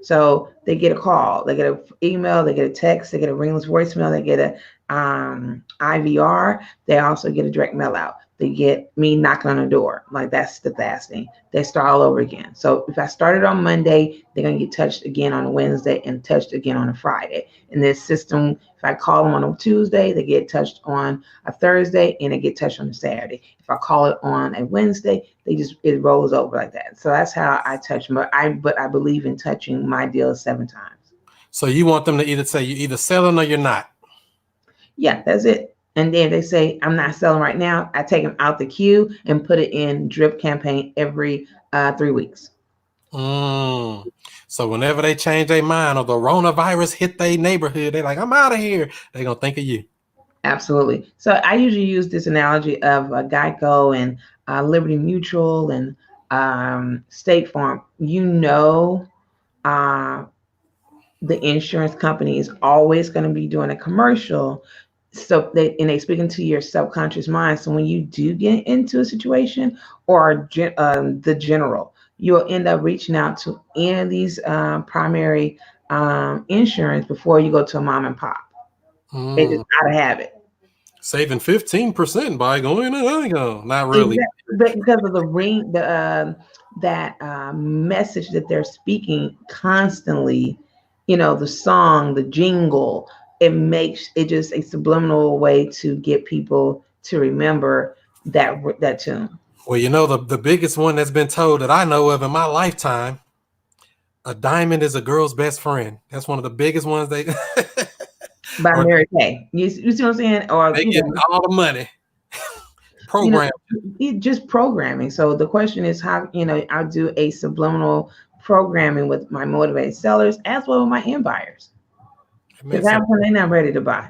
So they get a call, they get an email, they get a text, they get a ringless voicemail, they get a IVR. They also get a direct mail out. They get me knocking on the door. Like that's the fast thing. They start all over again. So if I started on Monday, they're gonna get touched again on a Wednesday and touched again on a Friday. In this system, if I call them on a Tuesday, they get touched on a Thursday and they get touched on a Saturday. If I call it on a Wednesday, it rolls over like that. So that's how I touch them. But I believe in touching my deals 7 times. So you want them to either say you're either selling or you're not. Yeah, that's it. And then they say, I'm not selling right now. I take them out the queue and put it in drip campaign every 3 weeks. So whenever they change their mind or the coronavirus hit their neighborhood, they're like, I'm out of here. They're going to think of you. Absolutely. So I usually use this analogy of Geico and Liberty Mutual and State Farm. You know, the insurance company is always going to be doing a commercial. So they speaking to your subconscious mind. So when you do get into a situation or the general, you'll end up reaching out to any of these primary insurance before you go to a mom and pop. They just gotta have it. Saving 15% by going to Geico. Not really. Because of the ring, that message that they're speaking constantly, the song, the jingle, it makes it just a subliminal way to get people to remember that tune. Well, the biggest one that's been told that I know of in my lifetime, a diamond is a girl's best friend. That's one of the biggest ones they by Mary Kay. You see what I'm saying? Or they getting all the money. Program. Just programming. So the question is how, I'll do a subliminal programming with my motivated sellers as well as my end buyers. Because that's when they're not ready to buy.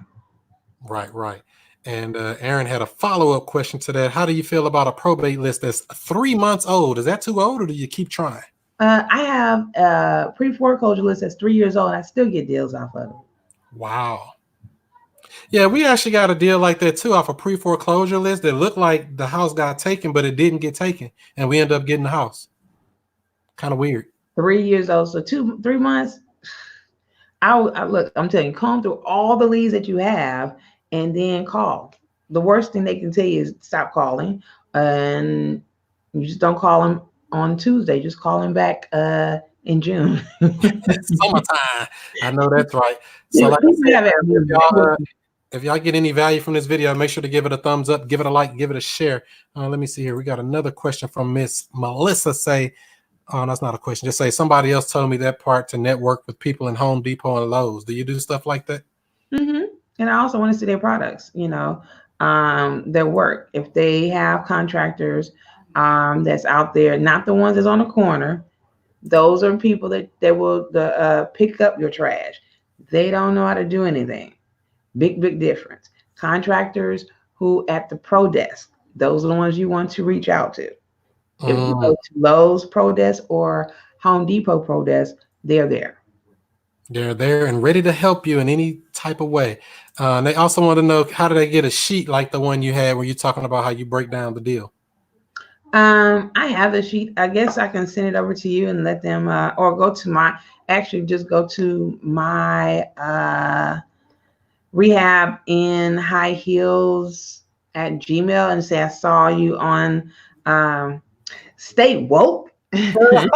Right. And Aaron had a follow-up question to that. How do you feel about a probate list that's 3 months old? Is that too old, or do you keep trying? I have a pre-foreclosure list that's 3 years old, and I still get deals off of it. Wow. Yeah, we actually got a deal like that too off a pre-foreclosure list that looked like the house got taken, but it didn't get taken, and we ended up getting the house. Kind of weird. 3 years old, so 3 months. I look. I'm telling you, comb through all the leads that you have, and then call. the worst thing they can tell you is stop calling, and you just don't call them on Tuesday. Just call them back in June. Summertime. I know that's right. So, Yeah, like I people said, have if y'all get any value from this video, make sure to give it a thumbs up, give it a like, give it a share. Let me see here. We got another question from Miss Melissa. Say, oh, that's not a question. Just say somebody else told me that part to network with people in Home Depot and Lowe's. Do you do stuff like that? hmm And I also want to see their products, their work. If they have contractors that's out there, not the ones that's on the corner, those are people that will pick up your trash. They don't know how to do anything. Big difference. Contractors who at the pro desk, those are the ones you want to reach out to. If you Mm, go to Lowe's pro desk or Home Depot pro desk, they're there. they're there and ready to help you in any type of way. They also want to know, how do they get a sheet like the one you had where you're talking about how you break down the deal? I have the sheet. I guess I can send it over to you and let them, or go to just go to my rehab in high heels at Gmail and say I saw you on Stay Woke. So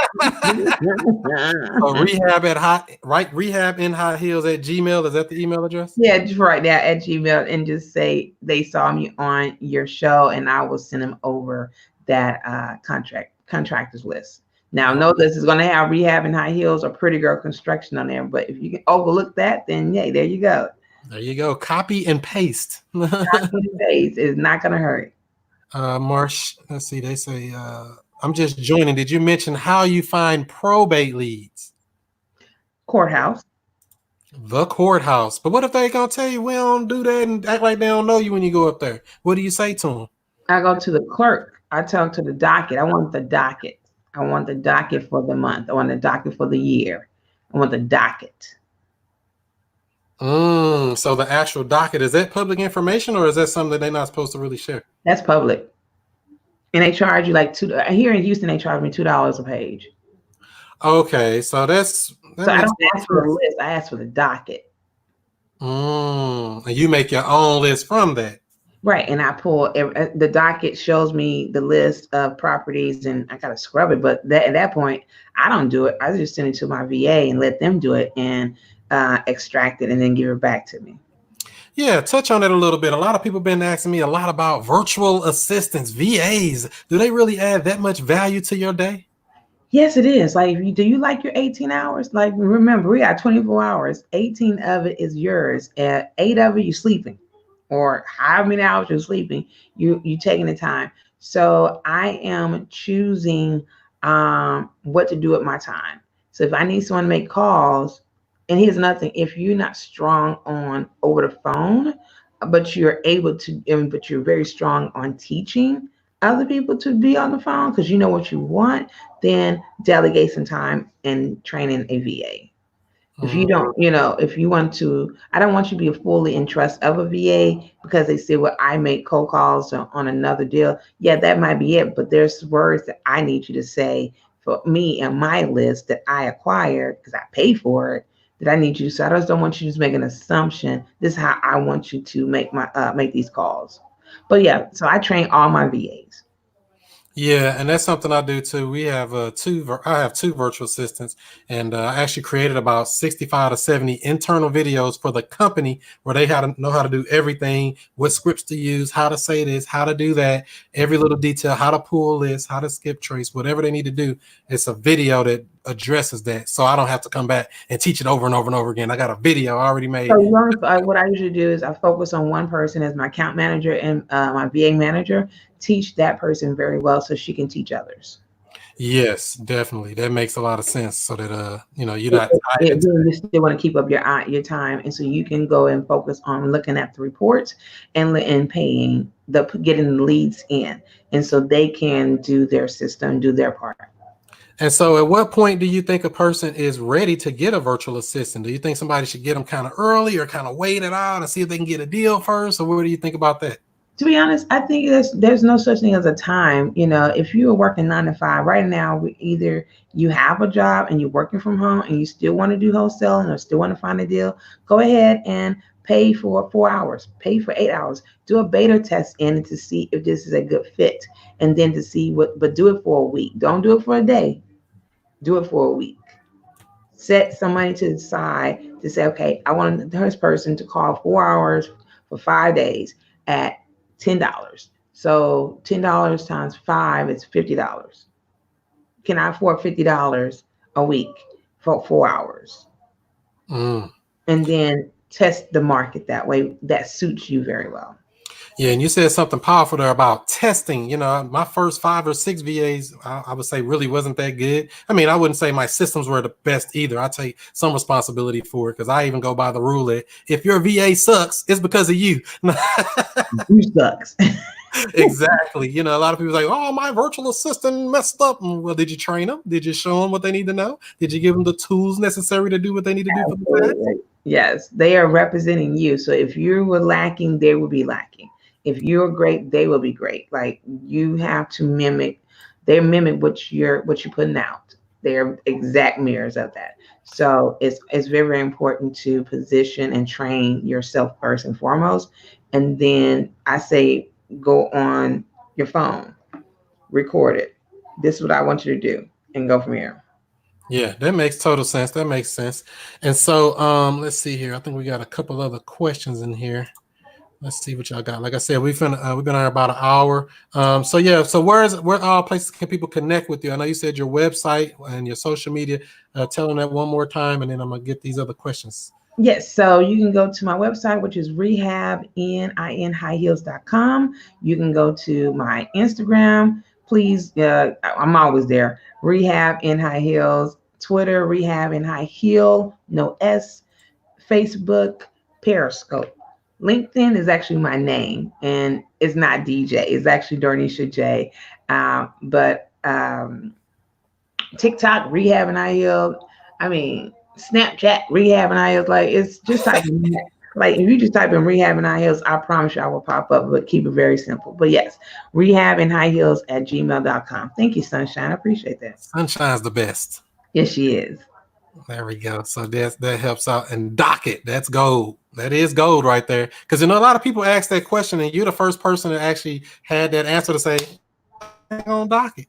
rehab in high heels at Gmail. Is that the email address? Yeah, just right now at Gmail and just say they saw me on your show, and I will send them over that contractors list. Now, no list is going to have rehab and high heels or pretty girl construction on there, but if you can overlook that, then yay, there you go. There you go. Copy and paste. Days is not going to hurt. Marsh, let's see. They say, I'm just joining. Did you mention how you find probate leads? Courthouse. The courthouse. But what if they gonna tell you we don't do that and act like they don't know you when you go up there? What do you say to them? I go to the clerk. I talk to the docket. I want the docket. I want the docket for the month. I want the docket for the year. I want the docket. So the actual docket, is that public information or is that something that they're not supposed to really share? That's public. And they charge you like here in Houston, they charge me $2 a page. Okay, so that so I don't ask for the list. I ask for the docket. And you make your own list from that. Right, and I pull the docket shows me the list of properties, and I gotta scrub it. But at that point, I don't do it. I just send it to my VA and let them do it and extract it and then give it back to me. Yeah, touch on it a little bit. A lot of people have been asking me a lot about virtual assistants, VAs. Do they really add that much value to your day? Yes, it is. Like, do you like your 18 hours? Like, remember, we got 24 hours. 18 of it is yours. 8 of it, you're sleeping. Or how many hours you're sleeping, you taking the time. So I am choosing what to do with my time. So if I need someone to make calls, and here's nothing, if you're not strong on over the phone, but you're able to, but you're very strong on teaching other people to be on the phone because you know what you want, then delegate some time and training a VA. If you don't, if you want to, I don't want you to be fully in trust of a VA because they say, well, I make cold calls on another deal. Yeah, that might be it. But there's words that I need you to say for me and my list that I acquired because I pay for it, that I need you to. So I just don't want you to just make an assumption. This is how I want you to make these calls. But yeah, so I train all my VAs. Yeah, and that's something I do too. We have I have 2 virtual assistants, and I actually created about 65 to 70 internal videos for the company where they know how to do everything, what scripts to use, how to say this, how to do that, every little detail, how to pull this, how to skip trace, whatever they need to do. It's a video that addresses that, so I don't have to come back and teach it over and over and over again. I got a video already made. So what I usually do is I focus on one person as my account manager and my VA manager. Teach that person very well so she can teach others. Yes, definitely. That makes a lot of sense. So that you're not tied into you still want to keep up your time, and so you can go and focus on looking at the reports and paying getting the leads in, and so they can do their system, do their part. And so at what point do you think a person is ready to get a virtual assistant? Do you think somebody should get them kind of early or kind of wait it out and see if they can get a deal first? Or what do you think about that? To be honest, I think there's no such thing as a time. If you are working 9 to 5 right now, either you have a job and you're working from home and you still want to do wholesaling or still want to find a deal, go ahead and pay for 4 hours, pay for 8 hours, do a beta test in to see if this is a good fit, and then to see but do it for a week. Don't do it for a day. Do it for a week. Set some money to the side to say, okay, I want this person to call 4 hours for 5 days at $10. So $10 times five is $50. Can I afford $50 a week for 4 hours? Mm. And then test the market that way. That suits you very well. Yeah, and you said something powerful there about testing. My first 5 or 6 VAs, I would say, really wasn't that good. I mean, I wouldn't say my systems were the best either. I take some responsibility for it because I even go by the rule that if your VA sucks, it's because of you. You sucks. Exactly. A lot of people are like, oh, my virtual assistant messed up. Well, did you train them? Did you show them what they need to know? Did you give them the tools necessary to do what they need to do for the task? Yes, they are representing you. So if you were lacking, they will be lacking. If you're great, they will be great. Like, you have to mimic. They mimic what you're putting out. They're exact mirrors of that. So it's very, very important to position and train yourself first and foremost. And then I say, go on your phone, record it. This is what I want you to do, and go from here. Yeah, that makes total sense. That makes sense. And so let's see here. I think we got a couple other questions in here. Let's see what y'all got. Like I said, we've been on about an hour. So yeah, so where all places can people connect with you? I know you said your website and your social media. Tell them that one more time, and then I'm gonna get these other questions. Yes, so you can go to my website, which is rehabinhighheels.com. You can go to my Instagram. Please, I'm always there. Rehab in High Heels. Twitter, Rehab in High Heel, no S. Facebook, Periscope. LinkedIn is actually my name, and it's not DJ. It's actually Darnisha J. But TikTok, Rehab and I Heal. I mean, Snapchat, Rehab and I Heals. Like, it's just like if you just type in Rehab and High Heels, I promise you I will pop up, but keep it very simple. But yes, Rehab and High Heels at gmail.com. Thank you, Sunshine. I appreciate that. Sunshine's the best. Yes, she is. There we go. So that helps out. And docket, that's gold. That is gold right there. Because a lot of people ask that question, and you're the first person that actually had that answer to say, on docket.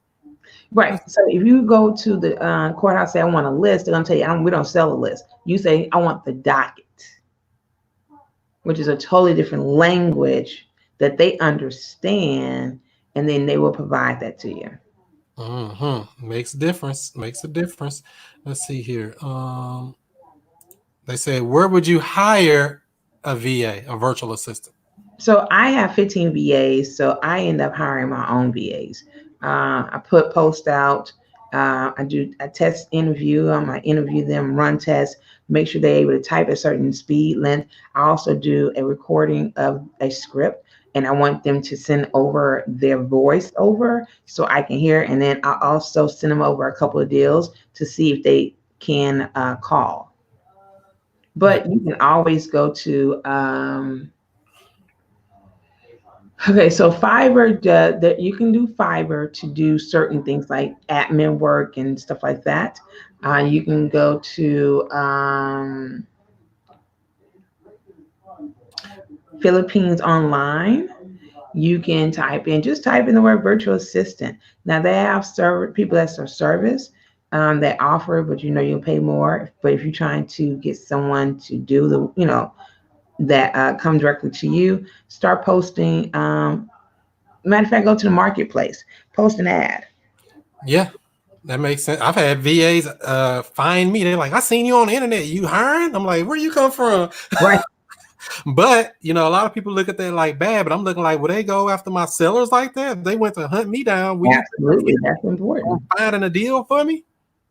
Right. So if you go to the courthouse, say, I want a list, they're going to tell you, we don't sell a list. You say, I want the docket, which is a totally different language that they understand, and then they will provide that to you. Mm-hmm. Makes a difference. Makes a difference. Let's see here. They say, where would you hire a VA, a virtual assistant? So I have 15 VAs, so I end up hiring my own VAs. I put posts out. I test interview them. I interview them, run tests, make sure they're able to type a certain speed length. I also do a recording of a script, and I want them to send over their voice over so I can hear. And then I also send them over a couple of deals to see if they can call. But you can always go to okay, so Fiverr, that you can do Fiverr to do certain things like admin work and stuff like that. You can go to Philippines Online. You can type in the word virtual assistant. Now they have people that serve service that offer, but you'll pay more. But if you're trying to get someone to do the, that come directly to you, start posting. Matter of fact, go to the marketplace, post an ad. Yeah, that makes sense. I've had VAs find me. They're like, I seen you on the internet. You hiring? I'm like, where you come from? Right. But a lot of people look at that like bad, but I'm looking like, will they go after my sellers like that? They went to hunt me down. Absolutely, that's important. Finding a deal for me?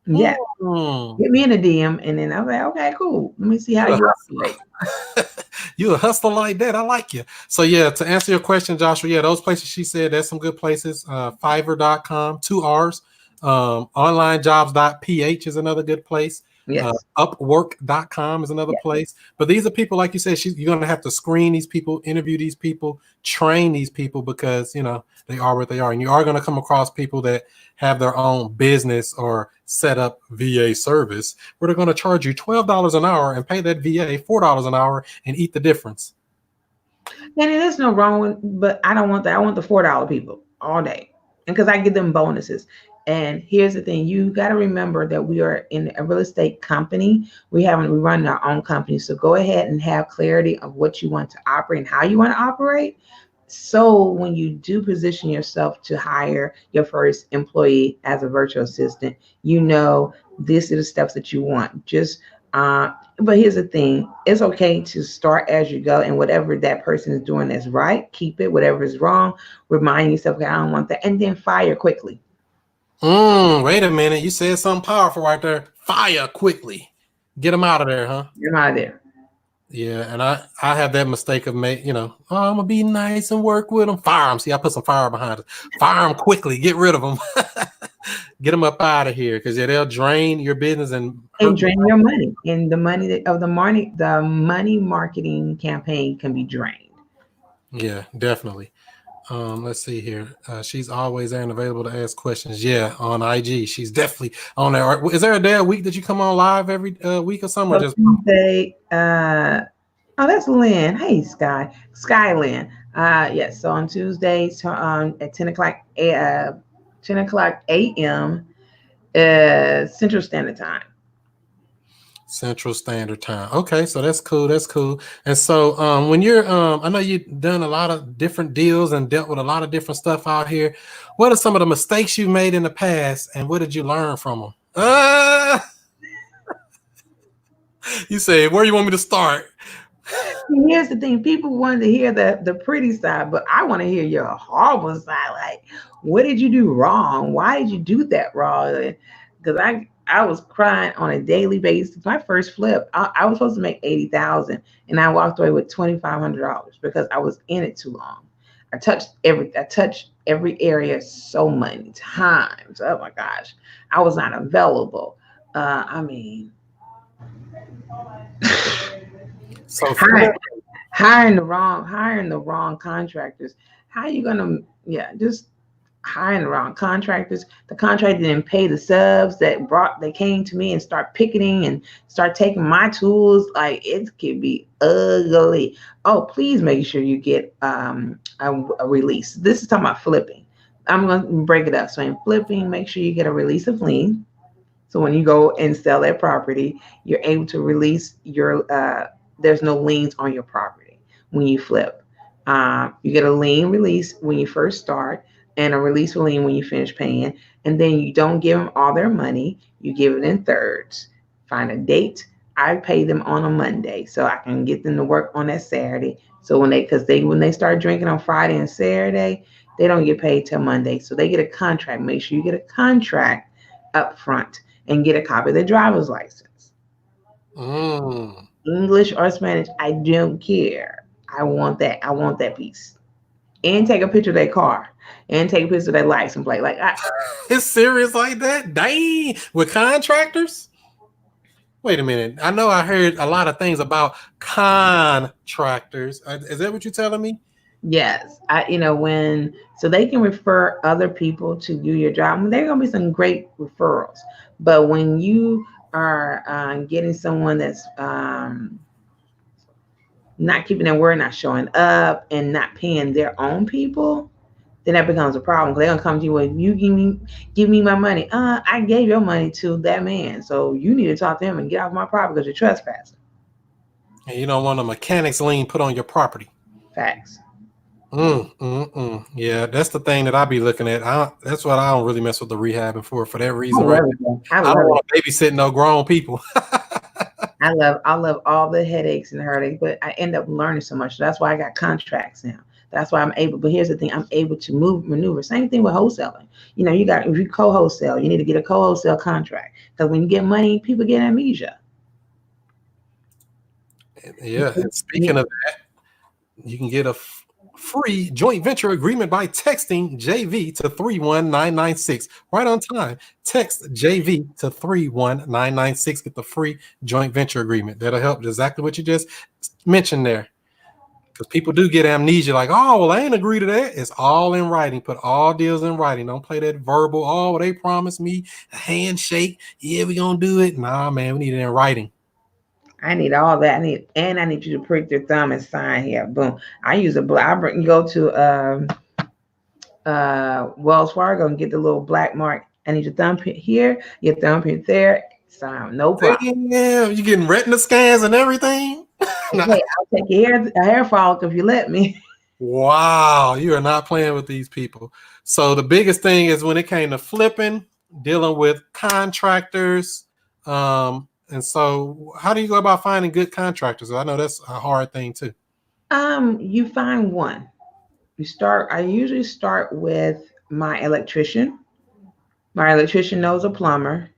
Yeah. Get me in a DM, and then I'm like, okay, cool. Let me see how you operate. You a hustler like that. I like you. So yeah, to answer your question, Joshua, yeah, those places she said, there's some good places. Fiverr.com, 2 R's. Onlinejobs.ph is another good place. Yes. Upwork.com is another Yeah. place. But these are people, like you said, you're going to have to screen these people, interview these people, train these people, because, they are what they are. And you are going to come across people that have their own business or set up VA service where they're going to charge you $12 an hour and pay that VA $4 an hour and eat the difference. And it is no wrong with, but I don't want that. I want the $4 people all day. And because I give them bonuses. And here's the thing, you got to remember that we are in a real estate company. We run our own company. So go ahead and have clarity of what you want to operate and how you want to operate. So when you do position yourself to hire your first employee as a virtual assistant, these are the steps that you want. But here's the thing, it's okay to start as you go, and whatever that person is doing is right, keep it. Whatever is wrong, remind yourself, okay, I don't want that, and then fire quickly. Wait a minute. You said something powerful right there. Fire quickly. Get them out of there, huh? You're out of there. Yeah, and I have that mistake of I'm gonna be nice and work with them. Fire them. See, I put some fire behind it. Fire them quickly. Get rid of them. Get them up out of here, because they'll drain your business and Drain your money, and the money of the money marketing campaign can be drained. Yeah, definitely. Let's see here. She's always there and available to ask questions. Yeah, on IG, she's definitely on there. Is there a day a week that you come on live every week or something? Or just Tuesday, oh, that's Lynn. Hey, Sky Lynn. Yes. So on Tuesdays, at 10 o'clock a.m. Central Standard Time. Central Standard Time. Okay, so that's cool. That's cool. And so when you're I know you've done a lot of different deals and dealt with a lot of different stuff out here. What are some of the mistakes you've made in the past, and what did you learn from them? You say, where you want me to start? Here's the thing, people want to hear the pretty side, but I want to hear your horrible side. Like, what did you do wrong? Why did you do that wrong? Because I was crying on a daily basis. My first flip, I was supposed to make 80,000, and I walked away with $2,500 because I was in it too long. I touched every area so many times. Oh my gosh, I was not available. I mean. So hiring the wrong contractors. How are you gonna just hiring the wrong contractors? The contractor didn't pay the subs they came to me and start picketing and start taking my tools. Like, it could be ugly. Oh, please make sure you get a release. This is talking about flipping. I'm gonna break it up. So in flipping, make sure you get a release of lien. So when you go and sell that property, you're able to release your there's no liens on your property when you flip. You get a lien release when you first start, and a release of lien when you finish paying. And then you don't give them all their money. You give it in thirds. Find a date. I pay them on a Monday so I can get them to work on that Saturday. So when they start drinking on Friday and Saturday, they don't get paid till Monday. So they get a contract. Make sure you get a contract up front and get a copy of their driver's license. English or Spanish, I don't care. I want that piece. And take a picture of their car. And take a picture of their license plate. Like, it's serious like that? Dang, with contractors? Wait a minute. I know I heard a lot of things about contractors. Is that what you're telling me? Yes. So they can refer other people to do your job. I mean, there are going to be some great referrals. But when you are getting someone that's not keeping their word, not showing up, and not paying their own people, then that becomes a problem. They're gonna come to you with, you give me my money. I gave your money to that man, so you need to talk to him and get off my property because you're trespassing. And you don't want a mechanics lien put on your property. Facts. Yeah, that's the thing that I be looking at. That's what I don't really mess with the rehabbing for that reason. I don't want to babysit no grown people. I love all the headaches and heartaches, but I end up learning so much. That's why I got contracts now. That's why I'm able. But here's the thing: I'm able to maneuver. Same thing with wholesaling. If you co-wholesale, you need to get a co-wholesale contract, because when you get money, people get amnesia. Yeah. And speaking of that, you can get a free joint venture agreement by texting JV to 31996. Right on time. Text JV to 31996. Get the free joint venture agreement. That'll help exactly what you just mentioned there. Because people do get amnesia, like, oh, well, I ain't agree to that. It's all in writing. Put all deals in writing. Don't play that verbal. Oh, they promised me a handshake. Yeah, we gonna do it. Nah, man, we need it in writing. I need all that. I need you to prick your thumb and sign here. Boom. I use a black. Go to Wells Fargo and get the little black mark. I need your thumbprint here, your thumbprint there. Sign, no problem. Damn, you getting retina scans and everything? Hey, I'll take your hair follicle if you let me. Wow, you are not playing with these people. So the biggest thing is when it came to flipping, dealing with contractors. And so how do you go about finding good contractors? I know that's a hard thing too. You find one. I usually start with my electrician. My electrician knows a plumber.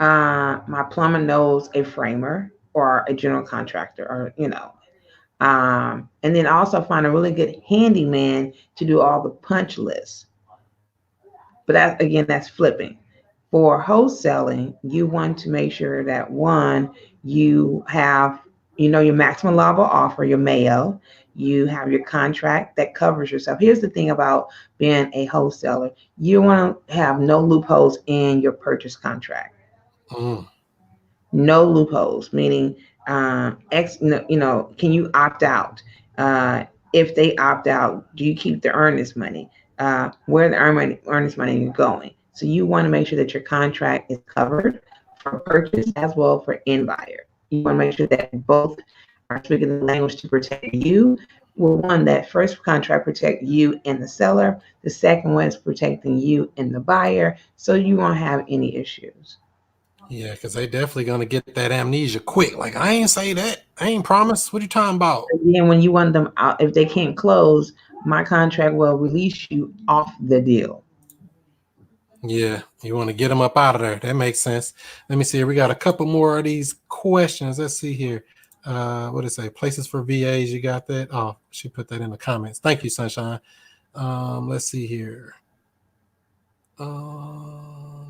My plumber knows a framer or a general contractor, or and then also find a really good handyman to do all the punch lists. But that's flipping. For wholesaling, you want to make sure that one, you have, your maximum allowable offer, your MAO, you have your contract that covers yourself. Here's the thing about being a wholesaler. You want to have no loopholes in your purchase contract. No loopholes, meaning can you opt out? If they opt out, do you keep the earnest money? Where the earnest money is going? So you want to make sure that your contract is covered for purchase as well for end buyer. You want to make sure that both are speaking the language to protect you. Well, one, that first contract protect you and the seller. The second one is protecting you and the buyer, so you won't have any issues. Yeah, because they definitely gonna get that amnesia quick. Like, I ain't say that. I ain't promised. What are you talking about? Again, when you want them out, if they can't close, my contract will release you off the deal. Yeah, you want to get them up out of there. That makes sense. Let me see. We got a couple more of these questions. Let's see here. What did it say? Places for VAs. You got that? Oh, she put that in the comments. Thank you, Sunshine. Let's see here. I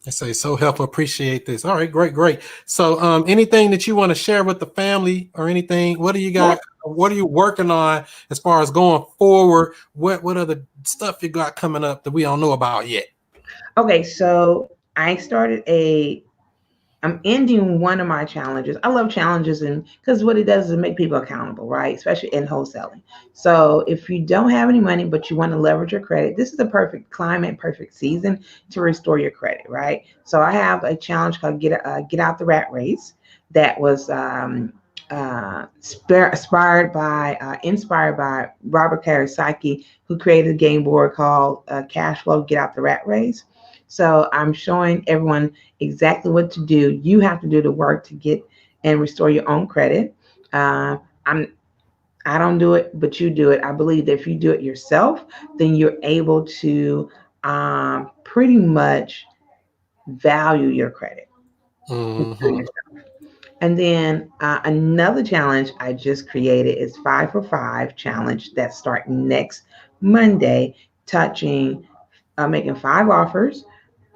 say, so helpful. Appreciate this. All right, great. So anything that you want to share with the family or anything? What do you got? What are you working on as far as going forward? What other stuff you got coming up that we don't know about yet? Okay, so I'm ending one of my challenges. I love challenges, and because what it does is make people accountable, right? Especially in wholesaling. So if you don't have any money, but you want to leverage your credit, this is the perfect climate, perfect season to restore your credit, right? So I have a challenge called Get Out the Rat Race that was inspired by Robert Kiyosaki, who created a game board called Cash Flow Get Out the Rat Race. So I'm showing everyone exactly what to do. You have to do the work to get and restore your own credit. I don't do it, but you do it. I believe that if you do it yourself, then you're able to pretty much value your credit. Mm-hmm. And then another challenge I just created is 5 for 5 challenge that start next Monday, making 5 offers,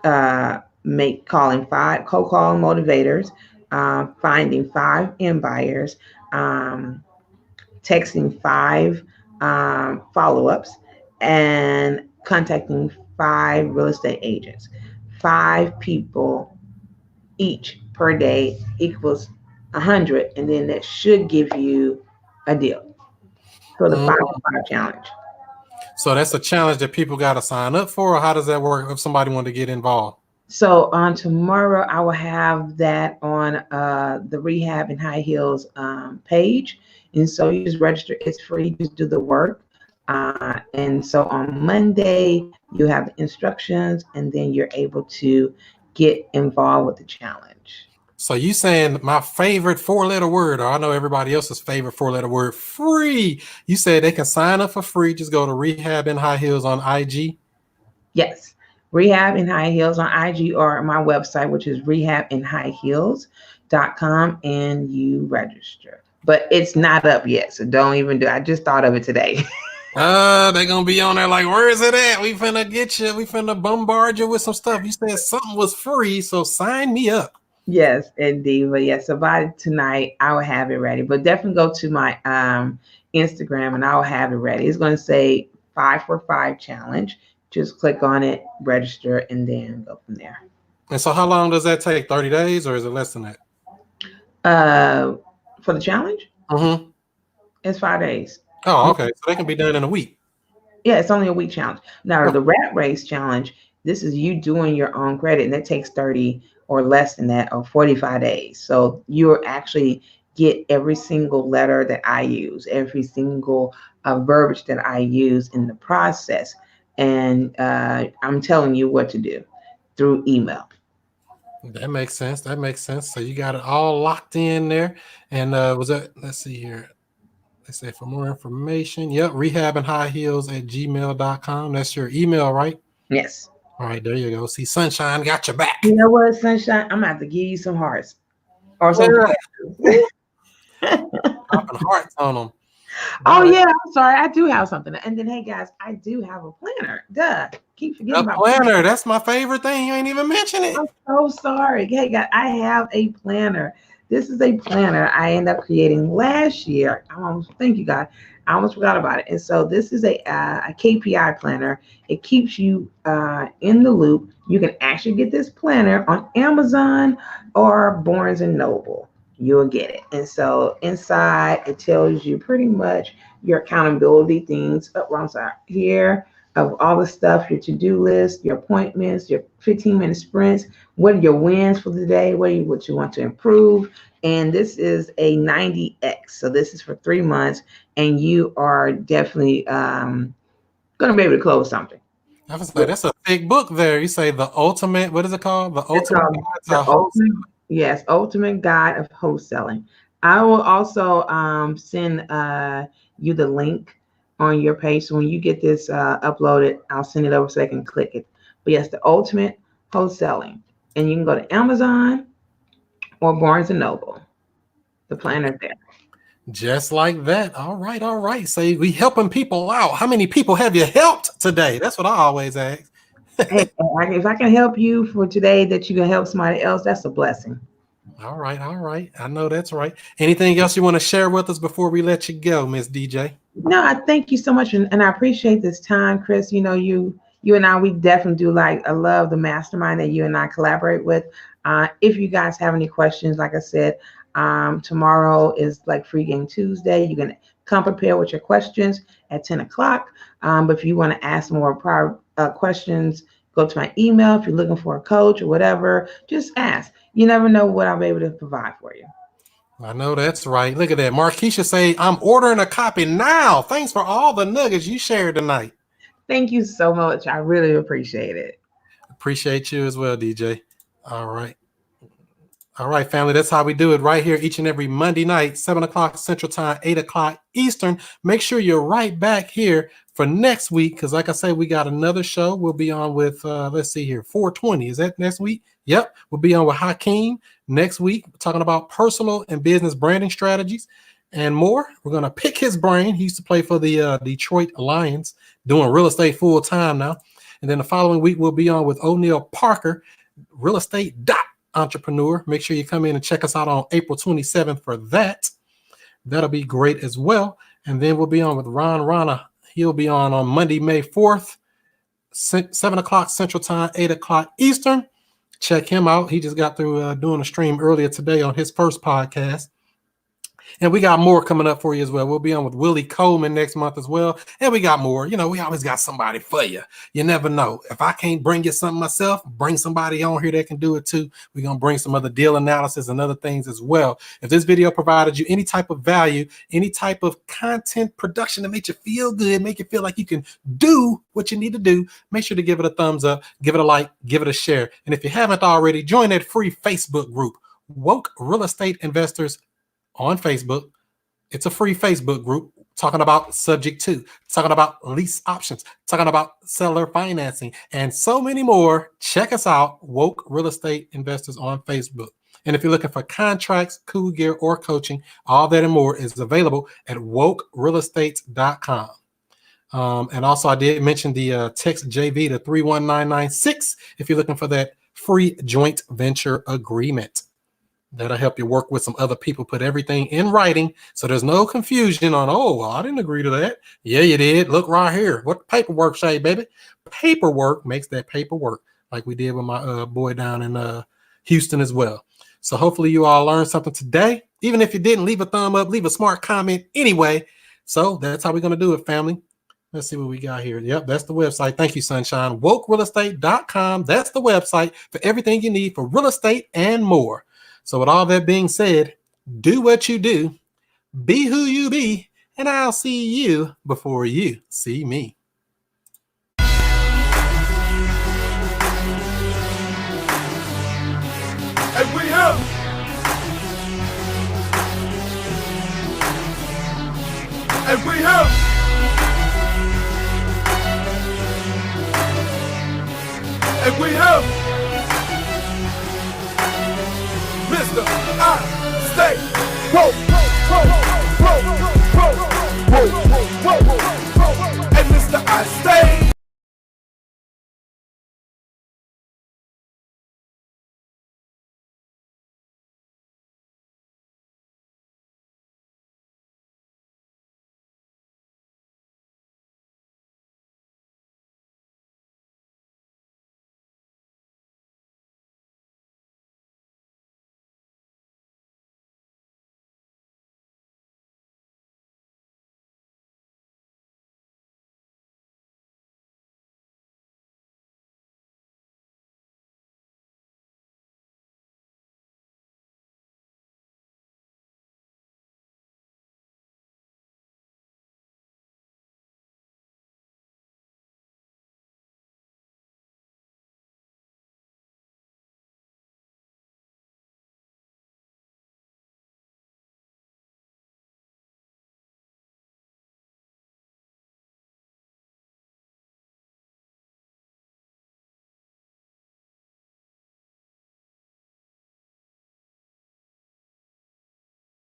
calling 5 cold call motivators, finding 5 end buyers, texting 5 follow-ups, and contacting 5 real estate agents. 5 people each per day equals 100, and then that should give you a deal. So the 5 for 5 challenge. So that's a challenge that people got to sign up for, or how does that work if somebody wanted to get involved? So on tomorrow, I will have that on the Rehab and High Heels page. And so you just register. It's free. Just do the work. And so on Monday, you have the instructions, and then you're able to get involved with the challenge. So you saying my favorite 4-letter word, or I know everybody else's favorite 4-letter word, free. You said they can sign up for free. Just go to Rehab and High Heels on IG. Yes. Rehab and High Heels on IG, or my website, which is rehabandhighheels.com, and you register. but it's not up yet. So don't even do it. I just thought of it today. They're gonna be on there like, where is it at? We finna get you. We finna bombard you with some stuff. You said something was free, so sign me up. Yes, indeed. But yes, so by tonight I will have it ready. But definitely go to my Instagram and I will have it ready. It's going to say 5 for 5 challenge. Just click on it, register, and then go from there. And so, how long does that take? 30 days, or is it less than that? For the challenge, Mm-hmm. it's 5 days. Oh, okay. So they can be done in a week. Yeah, it's only a week challenge. Now, Oh, the rat race challenge, this is you doing your own credit, and that takes 30 or less than that, or 45 days. So you actually get every single letter that I use, every single verbiage that I use in the process. And I'm telling you what to do through email. that makes sense. That makes sense. So you got it all locked in there. And was that, let's see here. They say for more information. Yep, rehabandhighheels@gmail.com. That's your email, right? Yes. All right, there you go. See, Sunshine got your back. You know what, Sunshine? I'm going to have to give you some hearts or some Yeah. passes. Dropping hearts on them. Oh yeah, I'm sorry. I do have something. And then, hey guys, I do have a planner. Duh, keep forgetting A about. planner. That's my favorite thing. You ain't even mention it. I'm so sorry. Hey guys, I have a planner. This is a planner I ended up creating last year. Thank you, God. I almost forgot about it. And so this is a KPI planner. It keeps you in the loop. You can actually get this planner on Amazon or Barnes and Noble. You'll get it. And so inside it tells you pretty much your accountability things. Oh, well, I'm sorry. Here of all the stuff, your to-do list, your appointments, your 15-minute sprints, what are your wins for the day, what you want to improve. And this is a 90x. So this is for 3 months, and you are definitely going to be able to close something. I was like, that's a thick book there. You say the ultimate, what is it called? The ultimate guide to The wholesale. yes, ultimate guide of wholesaling. I will also send you the link on your page. So when you get this uploaded, I'll send it over so they can click it. But yes, the ultimate wholesaling. And you can go to Amazon or Barnes and Noble. The planner there. Just like that. All right, all right. Say we helping people out. How many people have you helped today? That's what I always ask. Hey, if I can help you for today that you can help somebody else, that's a blessing. All right, all right. I know that's right. Anything else you want to share with us before we let you go, Miss DJ? No, I thank you so much, and I appreciate this time, Chris. You know, you and I, we definitely do I love the mastermind that you and I collaborate with. If you guys have any questions, like I said, tomorrow is like Free Game Tuesday. You can come prepare with your questions at 10 o'clock. But if you want to ask more prior questions, go to my email. If you're looking for a coach or whatever, just ask. You never know what I'll be able to provide for you. I know that's right. Look at that. Markeisha say, I'm ordering a copy now. Thanks for all the nuggets you shared tonight. Thank you so much. I really appreciate it. Appreciate you as well, DJ. All right. All right, family. That's how we do it right here each and every Monday night, 7 o'clock Central Time, 8 o'clock Eastern. Make sure you're right back here for next week because, like I say, we got another show. We'll be on with, let's see here, 420. Is that next week? Yep. We'll be on with Hakeem next week, talking about personal and business branding strategies and more. We're going to pick his brain. He used to play for the Detroit Lions, doing real estate full time now. And then the following week, we'll be on with O'Neill Parker, real estate entrepreneur. Make sure you come in and check us out on April 27th for that. That'll be great as well. And then we'll be on with Ron Rana. He'll be on Monday, May 4th, 7 o'clock Central Time, 8 o'clock Eastern. Check him out. He just got through doing a stream earlier today on his first podcast. And we got more coming up for you as well. We'll be on with Willie Coleman next month as well. And we got more. You know, we always got somebody for you. You never know. If I can't bring you something myself, bring somebody on here that can do it too. We're going to bring some other deal analysis and other things as well. If this video provided you any type of value, any type of content production that makes you feel good, make you feel like you can do what you need to do, make sure to give it a thumbs up, give it a like, give it a share. And if you haven't already, join that free Facebook group, Woke Real Estate Investors on Facebook. It's a free Facebook group talking about subject to, talking about lease options, talking about seller financing, and so many more. Check us out, Woke Real Estate Investors on Facebook. And if you're looking for contracts, cool gear, or coaching, all that and more is available at wokerealestates.com. And also, I did mention the text JV to 31996 if you're looking for that free joint venture agreement. That'll help you work with some other people, put everything in writing so there's no confusion on, oh, well, I didn't agree to that. Yeah, you did. Look right here. What the paperwork say, baby? Paperwork makes that paperwork, like we did with my boy down in Houston as well. So hopefully you all learned something today. Even if you didn't, leave a thumb up, leave a smart comment anyway. So that's how we're going to do it, family. Let's see what we got here. Yep, that's the website. Thank you, Sunshine. WokeRealEstate.com. That's the website for everything you need for real estate and more. So with all that being said, do what you do, be who you be, and I'll see you before you see me. And we have. And we have. And we have. Mr. I stay. Whoa, whoa, whoa.